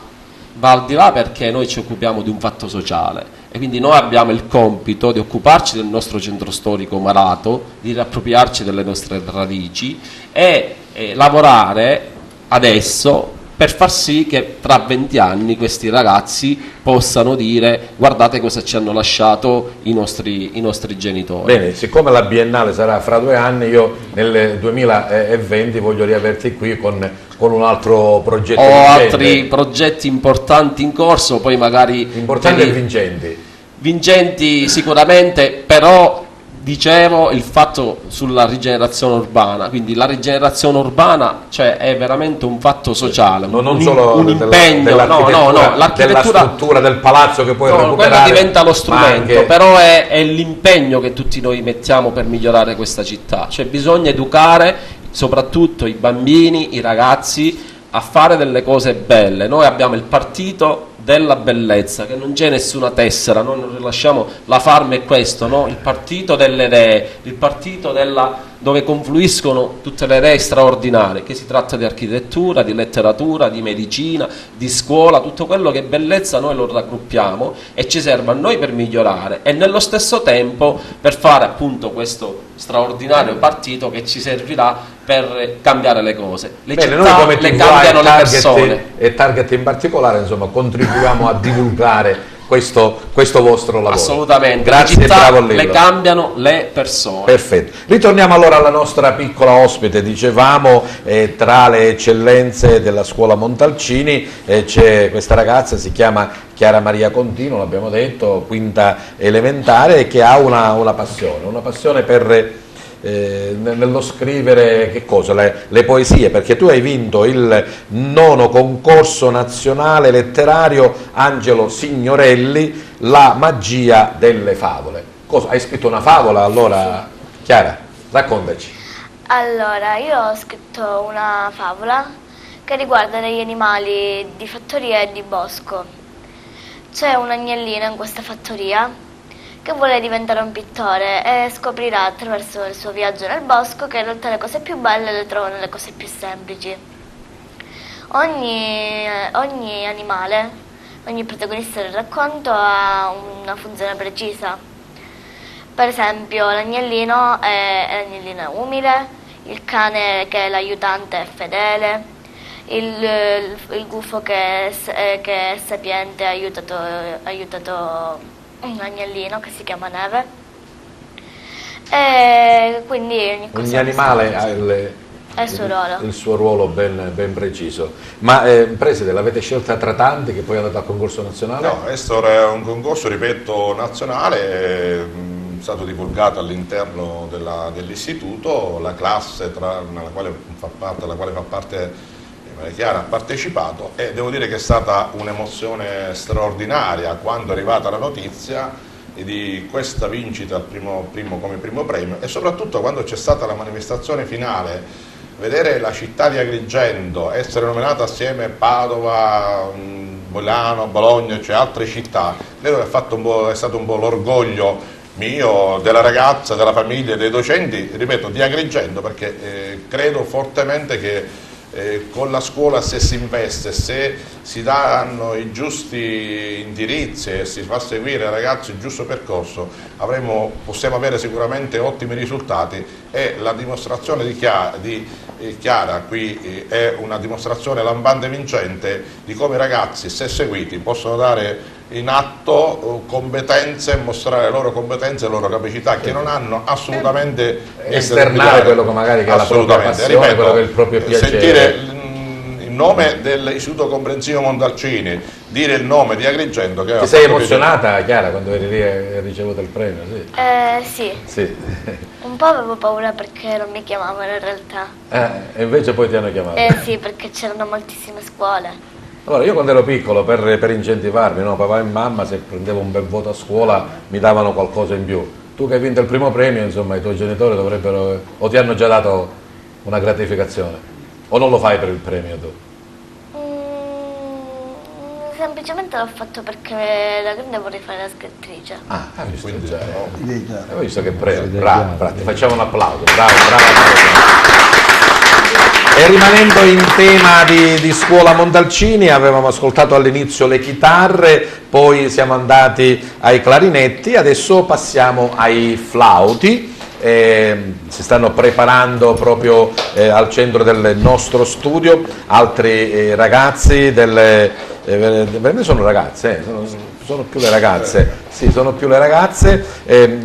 perché noi ci occupiamo di un fatto sociale, e quindi noi abbiamo il compito di occuparci del nostro centro storico malato, di riappropriarci delle nostre radici e lavorare adesso per far sì che tra 20 anni questi ragazzi possano dire guardate cosa ci hanno lasciato i nostri genitori. Bene, siccome la Biennale sarà fra 2 anni, io nel 2020 voglio riaverti qui con un altro progetto. Ho altri progetti importanti in corso, poi magari... Importanti e vincenti. Vincenti sicuramente, però... Dicevo il fatto sulla rigenerazione urbana, quindi la rigenerazione urbana, cioè, è veramente un fatto sociale, non solo un impegno, l'architettura, della struttura del palazzo che poi recuperare, quello diventa lo strumento, anche... però è l'impegno che tutti noi mettiamo per migliorare questa città, cioè bisogna educare soprattutto i bambini, i ragazzi a fare delle cose belle. Noi abbiamo il partito della bellezza, che non c'è nessuna tessera, noi non rilasciamo la Farm è questo, no? Il partito delle idee, il partito dove confluiscono tutte le idee straordinarie, che si tratta di architettura, di letteratura, di medicina, di scuola, tutto quello che è bellezza noi lo raggruppiamo e ci serve a noi per migliorare e nello stesso tempo per fare appunto questo straordinario partito che ci servirà per cambiare le cose. Le Bene, città noi come le cambiano le persone. E Target in particolare, insomma, contribuiamo a divulgare questo vostro lavoro. Assolutamente. Grazie, le città bravo Lillo. le cambiano le persone. Perfetto. Ritorniamo allora alla nostra piccola ospite. Dicevamo, tra le eccellenze della scuola Montalcini c'è questa ragazza, si chiama Chiara Maria Contino, l'abbiamo detto, quinta elementare, che ha una passione per nello scrivere che cosa? Le poesie, perché tu hai vinto il 9° concorso nazionale letterario Angelo Signorelli, La magia delle favole. Cosa? Hai scritto una favola allora, Chiara? Raccontaci. Allora, io ho scritto una favola che riguarda degli animali di fattoria e di bosco. C'è un agnellino in questa fattoria che vuole diventare un pittore e scoprirà attraverso il suo viaggio nel bosco che in realtà le cose più belle le trovano nelle cose più semplici. Ogni animale, ogni protagonista del racconto ha una funzione precisa. Per esempio l'agnellino è umile, il cane che è l'aiutante è fedele, il gufo che è sapiente ha aiutato un agnellino che si chiama Neve, e quindi ogni animale ha il suo ruolo ben preciso. Ma preside, l'avete scelta tra tanti che poi è andata al concorso nazionale? No, questo è un concorso, ripeto, nazionale, è stato divulgato all'interno dell'istituto, la classe nella quale fa parte Chiara ha partecipato, e devo dire che è stata un'emozione straordinaria quando è arrivata la notizia di questa vincita come primo premio, e soprattutto quando c'è stata la manifestazione finale, vedere la città di Agrigento essere nominata assieme a Padova, Milano, Bologna, cioè altre città. Credo che è stato un po' l'orgoglio mio, della ragazza, della famiglia, dei docenti, ripeto, di Agrigento, perché credo fortemente che con la scuola, se si investe, se si danno i giusti indirizzi e si fa seguire ai ragazzi il giusto percorso, possiamo avere sicuramente ottimi risultati, e la dimostrazione di Chiara qui è una dimostrazione lampante e vincente di come i ragazzi, se seguiti, possono dare in atto competenze, mostrare le loro competenze e le loro capacità, che non hanno assolutamente esternare quello che magari è la propria passione, ripeto, quello che è il proprio piacere. Sentire il nome dell'Istituto Comprensivo Montalcini, dire il nome di Agrigento. Ti sei emozionata, Chiara, quando eri lì e hai ricevuto il premio? Sì. Sì. Un po' avevo paura perché non mi chiamavano in realtà. E invece poi ti hanno chiamato? Sì, perché c'erano moltissime scuole. Allora, io quando ero piccolo, per incentivarmi, no, papà e mamma, se prendevo un bel voto a scuola mi davano qualcosa in più. Tu che hai vinto il primo premio, insomma, i tuoi genitori dovrebbero, o ti hanno già dato una gratificazione, o non lo fai per il premio tu? Semplicemente l'ho fatto perché da grande vorrei fare la scrittrice. Ah, hai visto? Quindi, Già, no. hai visto che premio? Bravo, ti facciamo un applauso, bravo. E rimanendo in tema di scuola Montalcini, avevamo ascoltato all'inizio le chitarre, poi siamo andati ai clarinetti, adesso passiamo ai flauti. si stanno preparando proprio al centro del nostro studio altri ragazzi per me sono ragazze, sono più le ragazze, sì, sono più le ragazze,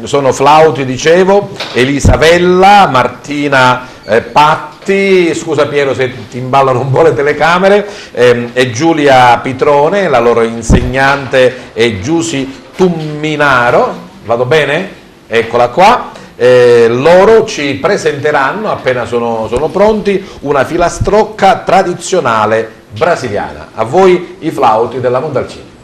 sono flauti, dicevo, Elisabella, Martina Patti, scusa Piero se ti imballano un po' le telecamere, e Giulia Pitrone, la loro insegnante è Giusy Tumminaro, vado bene? Eccola qua. Loro ci presenteranno, appena sono pronti, una filastrocca tradizionale brasiliana. A voi i flauti della Montalcini.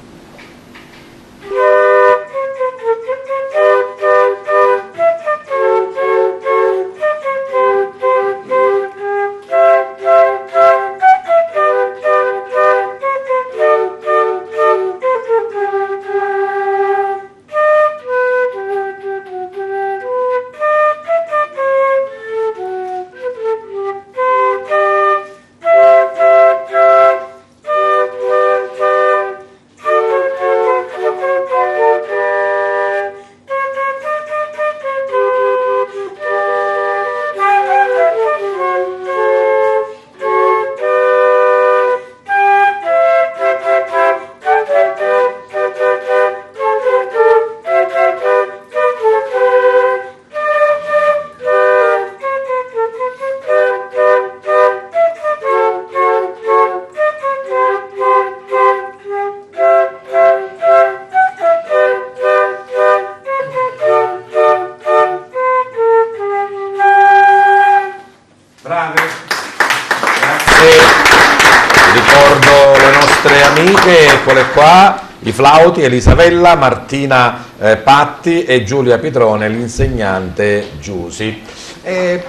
Ricordo le nostre amiche, eccole qua, i flauti, Elisabella, Martina Patti e Giulia Pitrone, l'insegnante Giusy.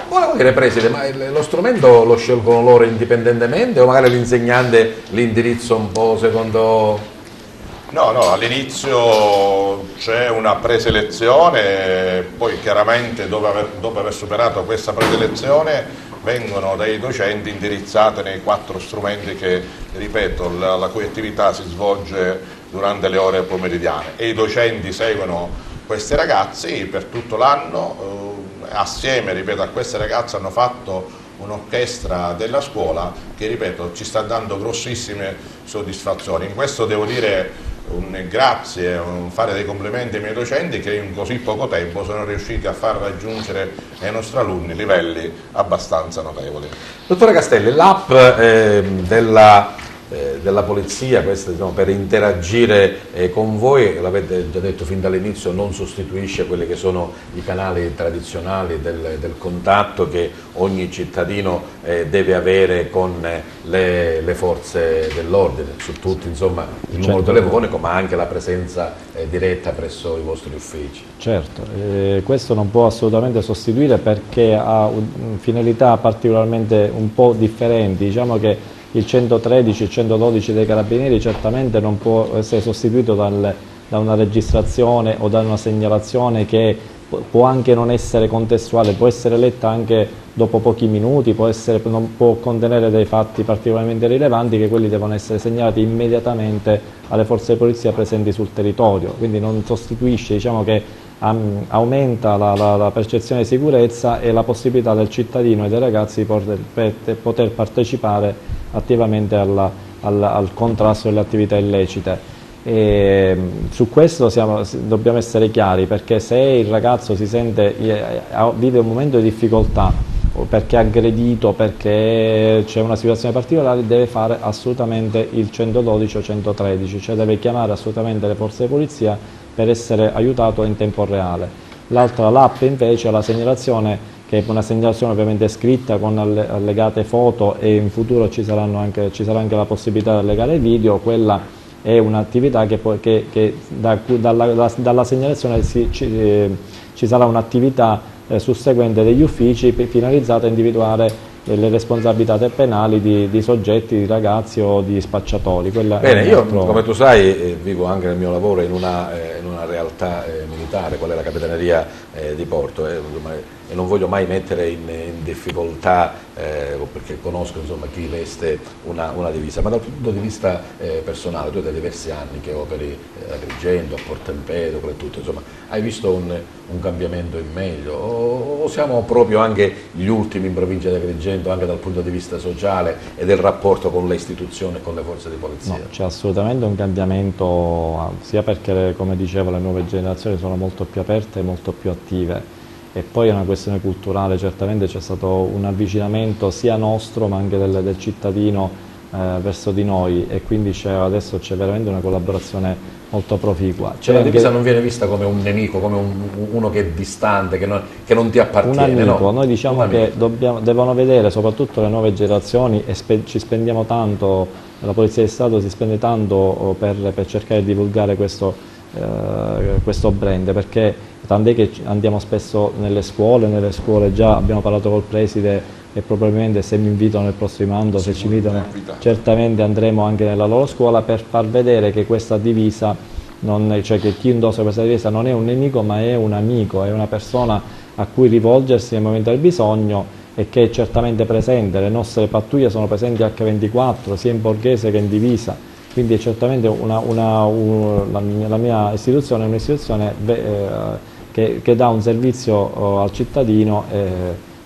Volevo dire, preside, ma lo strumento lo scelgono loro indipendentemente o magari l'insegnante l'indirizzo un po' secondo... No, all'inizio c'è una preselezione, poi chiaramente dopo aver superato questa preselezione vengono dai docenti indirizzate nei 4 strumenti che, ripeto, la cui attività si svolge durante le ore pomeridiane, e i docenti seguono questi ragazzi per tutto l'anno, assieme, ripeto, a queste ragazze hanno fatto un'orchestra della scuola che, ripeto, ci sta dando grossissime soddisfazioni. In questo devo dire un grazie, fare dei complimenti ai miei docenti che in così poco tempo sono riusciti a far raggiungere ai nostri alunni livelli abbastanza notevoli. Dottore Castelli, l'app della polizia, questa, diciamo, per interagire con voi, l'avete già detto fin dall'inizio, non sostituisce quelli che sono i canali tradizionali del contatto che ogni cittadino deve avere con le forze dell'ordine, su tutti, insomma, il numero telefonico ma anche la presenza diretta presso i vostri uffici. Certo, questo non può assolutamente sostituire perché ha finalità particolarmente un po' differenti. Diciamo che il 113, il 112 dei Carabinieri certamente non può essere sostituito da una registrazione o da una segnalazione che può anche non essere contestuale, può essere letta anche dopo pochi minuti, non può contenere dei fatti particolarmente rilevanti che quelli devono essere segnalati immediatamente alle forze di polizia presenti sul territorio, quindi non sostituisce, diciamo che aumenta la percezione di sicurezza e la possibilità del cittadino e dei ragazzi di poter partecipare attivamente al contrasto delle attività illecite. E su questo dobbiamo essere chiari, perché se il ragazzo vive un momento di difficoltà, perché è aggredito, perché c'è una situazione particolare, deve fare assolutamente il 112 o 113, cioè deve chiamare assolutamente le forze di polizia per essere aiutato in tempo reale. L'app invece è la segnalazione, che è una segnalazione ovviamente scritta con allegate foto, e in futuro ci sarà anche la possibilità di allegare video. Quella è un'attività che dalla segnalazione ci sarà un'attività susseguente degli uffici finalizzata a individuare le responsabilità penali di soggetti, di ragazzi o di spacciatori. Bene, io come tu sai vivo anche nel mio lavoro in una realtà militare, qual è la Capitaneria di Porto, e non voglio mai mettere in difficoltà, perché conosco insomma, chi veste una divisa, ma dal punto di vista personale, tu da diversi anni che operi a Agrigento, a Porto Empedocle e tutto, insomma, hai visto un cambiamento in meglio o siamo proprio anche gli ultimi in provincia di Agrigento anche dal punto di vista sociale e del rapporto con le istituzioni e con le forze di polizia? No, c'è assolutamente un cambiamento, sia perché, come dicevo, le nuove generazioni sono molto più aperte e molto più attive, e poi è una questione culturale. Certamente c'è stato un avvicinamento sia nostro ma anche del cittadino verso di noi, e quindi adesso c'è veramente una collaborazione molto proficua. Cioè la divisa non viene vista come un nemico, come uno che è distante, che non ti appartiene. Un amico, no? noi diciamo che devono vedere, soprattutto le nuove generazioni, e ci spendiamo tanto, la Polizia di Stato si spende tanto per cercare di divulgare questo brand, perché tant'è che andiamo spesso nelle scuole già abbiamo parlato col preside, e probabilmente se mi invitano nel prossimo anno, se ci invitano, certamente andremo anche nella loro scuola per far vedere che questa divisa, cioè che chi indossa questa divisa non è un nemico ma è un amico, è una persona a cui rivolgersi nel momento del bisogno, e che è certamente presente. Le nostre pattuglie sono presenti H24 sia in borghese che in divisa, quindi è certamente la mia istituzione è un'istituzione che dà un servizio al cittadino,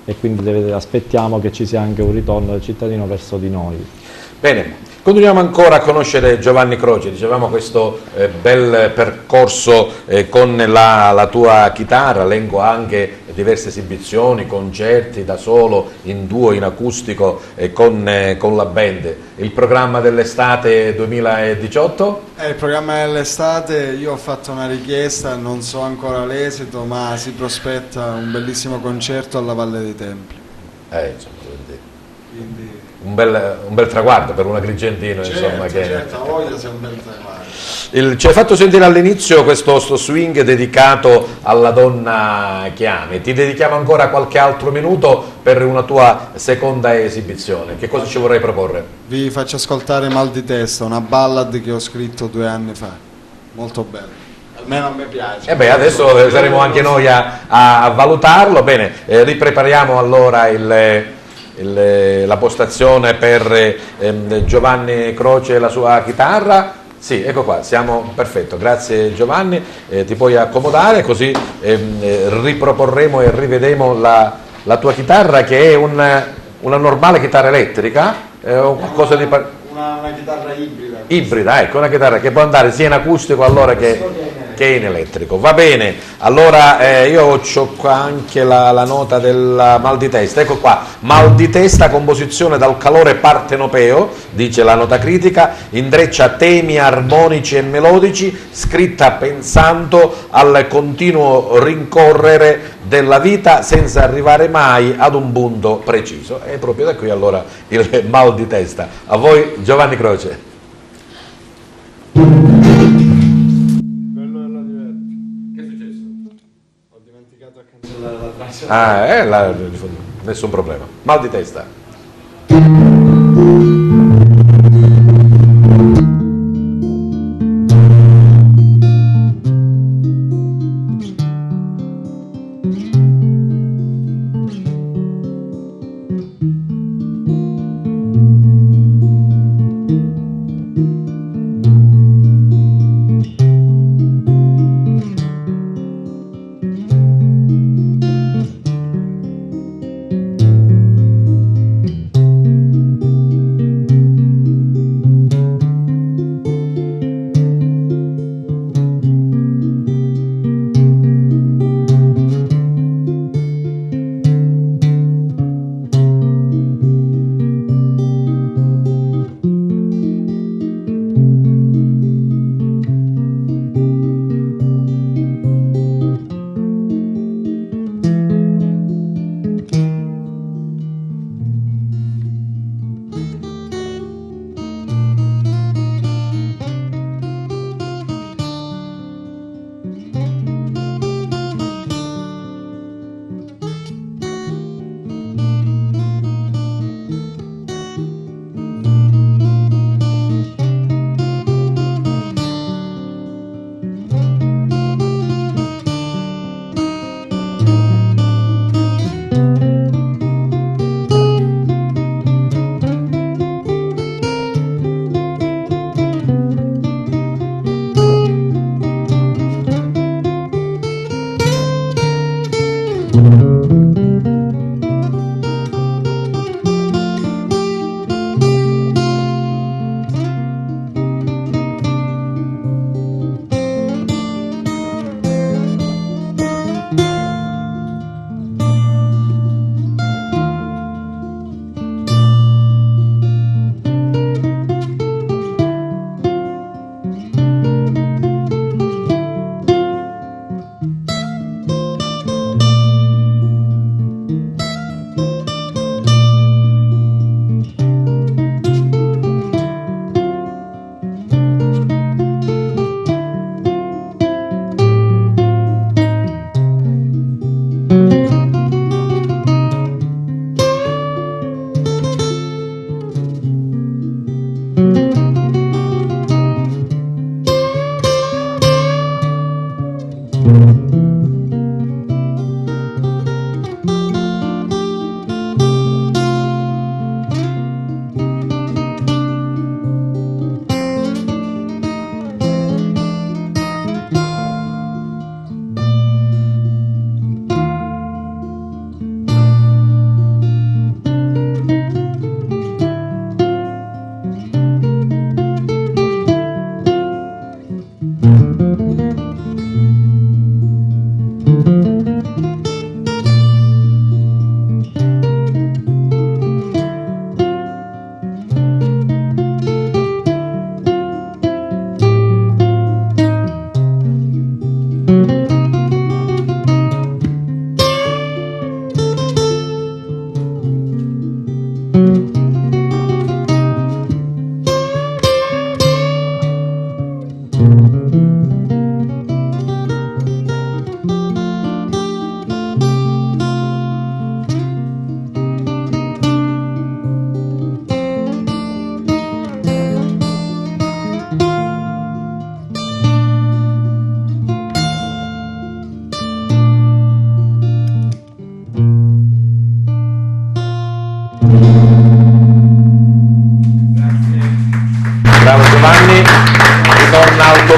e quindi aspettiamo che ci sia anche un ritorno del cittadino verso di noi. Bene, continuiamo ancora a conoscere Giovanni Croce, dicevamo questo bel percorso con la tua chitarra, leggo anche diverse esibizioni, concerti da solo, in duo, in acustico con la band. Il programma dell'estate 2018? Il programma dell'estate, io ho fatto una richiesta, non so ancora l'esito, ma si prospetta un bellissimo concerto alla Valle dei Templi. Insomma, quindi un bel traguardo per un agrigentino, certo, insomma, che certo, voglia sia un bel traguardo. ci hai fatto sentire all'inizio questo swing dedicato alla donna che ami. Ti dedichiamo ancora qualche altro minuto per una tua seconda esibizione. Che cosa ci vorrei proporre? Vi faccio ascoltare Mal di testa, una ballad che ho scritto 2 anni fa, molto bella, almeno a me piace. E beh, adesso saremo anche noi a valutarlo. Bene, riprepariamo allora la postazione per Giovanni Croce e la sua chitarra. Sì, ecco qua, siamo perfetto, grazie Giovanni, ti puoi accomodare, così riproporremo e rivedremo la tua chitarra, che è una normale chitarra elettrica o qualcosa di una chitarra ibrida. Ibrida, ecco, una chitarra che può andare sia in acustico allora che in elettrico. Va bene, allora io ho qua anche la nota del mal di testa, ecco qua, mal di testa, composizione dal calore partenopeo, dice la nota critica, intreccia temi armonici e melodici, scritta pensando al continuo rincorrere della vita senza arrivare mai ad un punto preciso. E proprio da qui allora il mal di testa. A voi Giovanni Croce. Nessun problema. Mal di testa.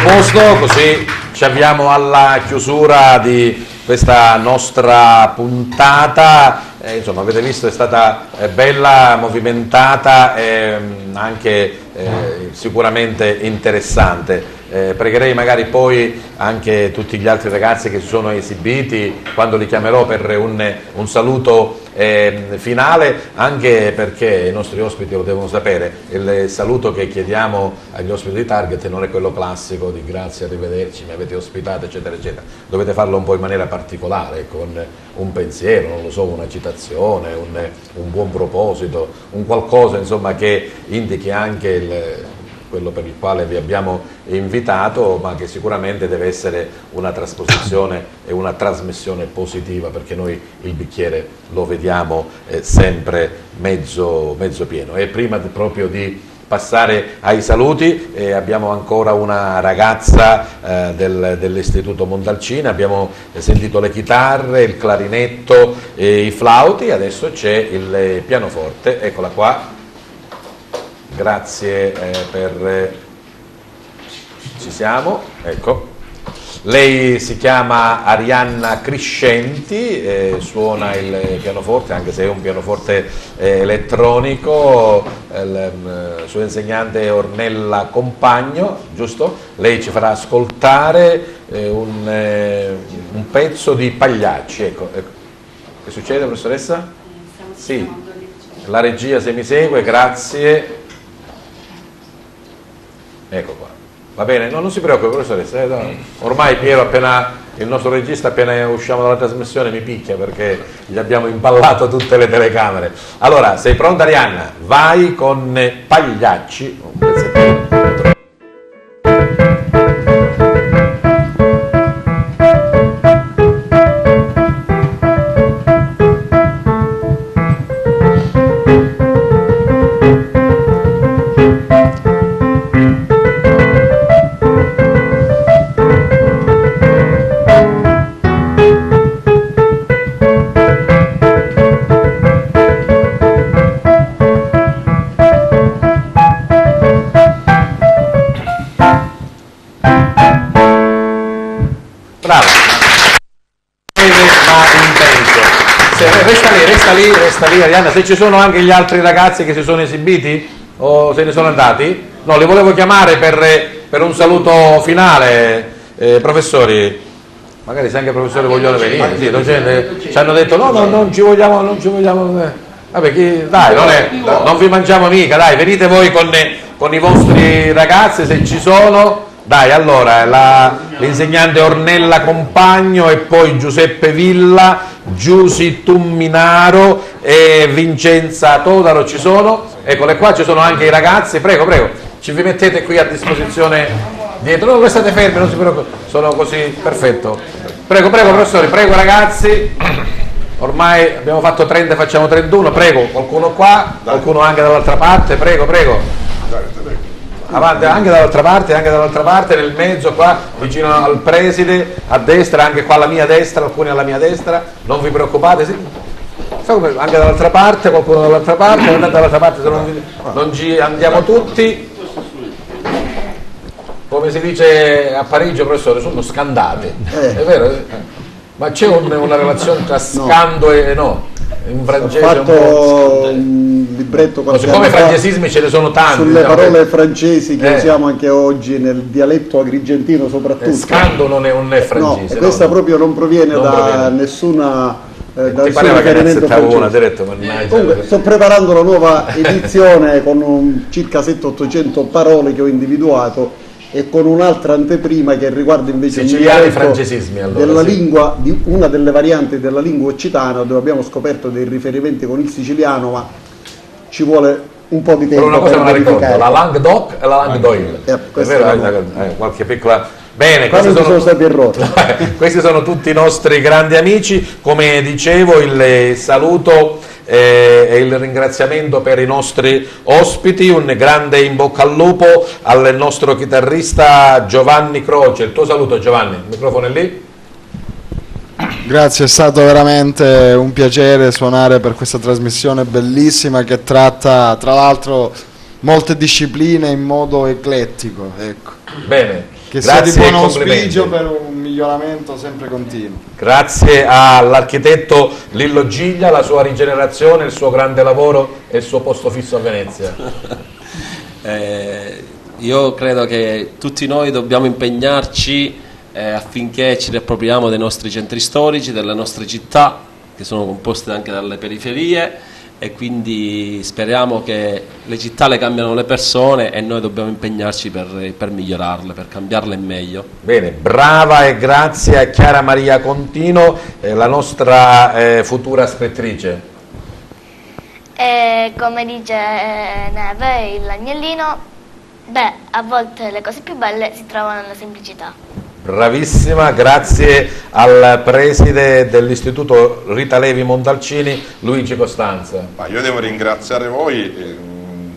posto, così ci avviamo alla chiusura di questa nostra puntata. Insomma, avete visto, è stata bella, movimentata e anche sicuramente interessante. Pregherei magari poi anche tutti gli altri ragazzi che si sono esibiti, quando li chiamerò per un saluto finale, anche perché i nostri ospiti lo devono sapere, il saluto che chiediamo agli ospiti di Target non è quello classico di grazie, arrivederci, mi avete ospitato, eccetera eccetera. Dovete farlo un po' in maniera particolare, con un pensiero, non lo so, una citazione, un buon proposito, un qualcosa insomma che indichi anche quello per il quale vi abbiamo invitato, ma che sicuramente deve essere una trasposizione e una trasmissione positiva, perché noi il bicchiere lo vediamo sempre mezzo pieno. E prima proprio di passare ai saluti, abbiamo ancora una ragazza dell'Istituto Montalcini, abbiamo sentito le chitarre, il clarinetto e i flauti, adesso c'è il pianoforte, eccola qua. Grazie ci siamo, ecco. Lei si chiama Arianna Criscenti, suona il pianoforte, anche se è un pianoforte elettronico, il suo insegnante è Ornella Compagno, giusto? Lei ci farà ascoltare un pezzo di Pagliacci, ecco. Che succede, professoressa? Sì, la regia se mi segue, grazie. Ecco qua, va bene? No, non si preoccupi, professoressa, no. Ormai Piero, appena il nostro regista, appena usciamo dalla trasmissione, mi picchia perché gli abbiamo impallato tutte le telecamere. Allora, sei pronta Arianna? Vai con Pagliacci. Un pezzettino. Resta lì Arianna, se ci sono anche gli altri ragazzi che si sono esibiti o se ne sono andati? No, li volevo chiamare per un saluto finale, professori, magari se anche i professori vogliono venire, sì, ci hanno detto no, non ci vogliamo, vabbè, dai, non vi mangiamo mica, dai, venite voi con i vostri ragazzi se ci sono. Dai, allora, l'insegnante Ornella Compagno e poi Giuseppe Villa, Giusi Tumminaro e Vincenza Todaro ci sono? Eccole qua, ci sono anche i ragazzi, prego, ci vi mettete qui a disposizione dietro, no, voi state fermi, non si preoccupi, sono così, perfetto. Prego, professori, prego ragazzi, ormai abbiamo fatto 30, facciamo 31, prego, qualcuno qua, qualcuno anche dall'altra parte, prego. Avanti, anche dall'altra parte, nel mezzo qua, vicino al preside, a destra, anche qua alla mia destra, alcuni alla mia destra, non vi preoccupate, sì. Anche dall'altra parte, qualcuno dall'altra parte, andate dall'altra parte se non ci andiamo tutti. Come si dice a Parigi, professore, sono scandati, è vero? Ma c'è una relazione tra scando e no? In francese ho fatto un libretto siccome i francesismi ce ne sono tanti sulle parole francesi che usiamo anche oggi nel dialetto agrigentino soprattutto. Scando non è francese, no, questa proprio non proviene da nessuna ti pareva che ne una diretto, comunque sto preparando la nuova edizione con circa 700-800 parole che ho individuato e con un'altra anteprima che riguarda invece siciliani francesismi, allora, della lingua, di una delle varianti della lingua occitana, dove abbiamo scoperto dei riferimenti con il siciliano, ma ci vuole un po' di tempo. Però una cosa me la ricordo, la Languedoc e la Languedoil, è vero, qualche piccola. Bene, questi sono tutti i nostri grandi amici. Come dicevo, il saluto e il ringraziamento per i nostri ospiti, un grande in bocca al lupo al nostro chitarrista Giovanni Croce. Il tuo saluto, Giovanni, il microfono è lì. Grazie, è stato veramente un piacere suonare per questa trasmissione bellissima che tratta tra l'altro molte discipline in modo eclettico, ecco. Bene. Che sia di Grazie e buon complimenti. auspicio per un miglioramento sempre continuo. Grazie all'architetto Lillo Giglia, la sua rigenerazione, il suo grande lavoro e il suo posto fisso a Venezia. Io credo che tutti noi dobbiamo impegnarci affinché ci riappropriamo dei nostri centri storici, delle nostre città, che sono composte anche dalle periferie, e quindi speriamo che le città le cambiano le persone e noi dobbiamo impegnarci per migliorarle, per cambiarle in meglio. Bene, brava e grazie a Chiara Maria Contino, la nostra futura scrittrice. E come dice Neve, l'Agnellino, a volte le cose più belle si trovano nella semplicità. Bravissima, grazie al preside dell'Istituto Rita Levi Montalcini, Luigi Costanza. Ma io devo ringraziare voi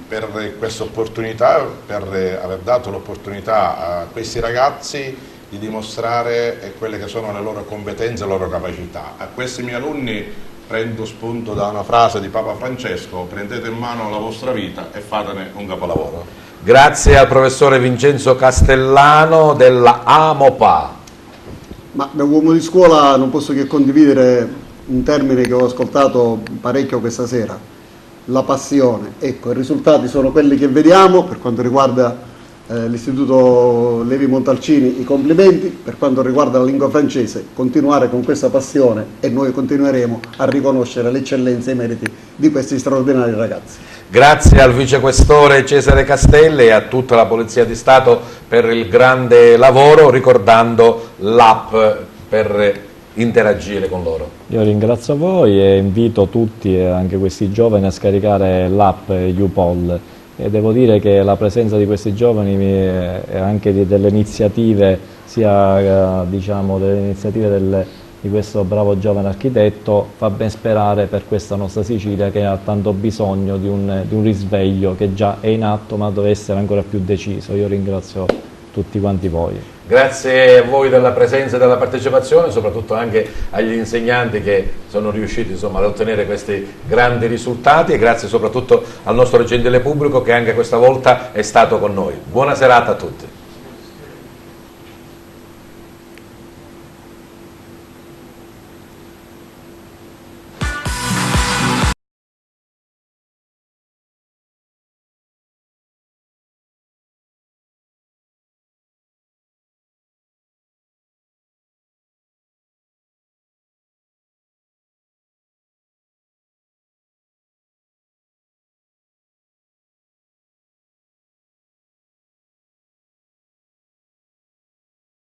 per questa opportunità, per aver dato l'opportunità a questi ragazzi di dimostrare quelle che sono le loro competenze e le loro capacità. A questi miei alunni prendo spunto da una frase di Papa Francesco: prendete in mano la vostra vita e fatene un capolavoro. Grazie al professore Vincenzo Castellano della AMOPA. Ma da uomo di scuola non posso che condividere un termine che ho ascoltato parecchio questa sera: la passione. Ecco, i risultati sono quelli che vediamo. Per quanto riguarda l'Istituto Levi Montalcini, i complimenti. Per quanto riguarda la lingua francese, continuare con questa passione, e noi continueremo a riconoscere le eccellenze e i meriti di questi straordinari ragazzi. Grazie al vicequestore Cesare Castelli e a tutta la Polizia di Stato per il grande lavoro, ricordando l'app per interagire con loro. Io ringrazio voi e invito tutti, anche questi giovani, a scaricare l'app YouPol, e devo dire che la presenza di questi giovani e anche delle iniziative, sia diciamo delle iniziative di questo bravo giovane architetto, fa ben sperare per questa nostra Sicilia, che ha tanto bisogno di un risveglio che già è in atto, ma deve essere ancora più deciso. Io ringrazio tutti quanti voi. Grazie a voi della presenza e della partecipazione, soprattutto anche agli insegnanti che sono riusciti insomma, ad ottenere questi grandi risultati, e grazie soprattutto al nostro gentile pubblico che anche questa volta è stato con noi. Buona serata a tutti.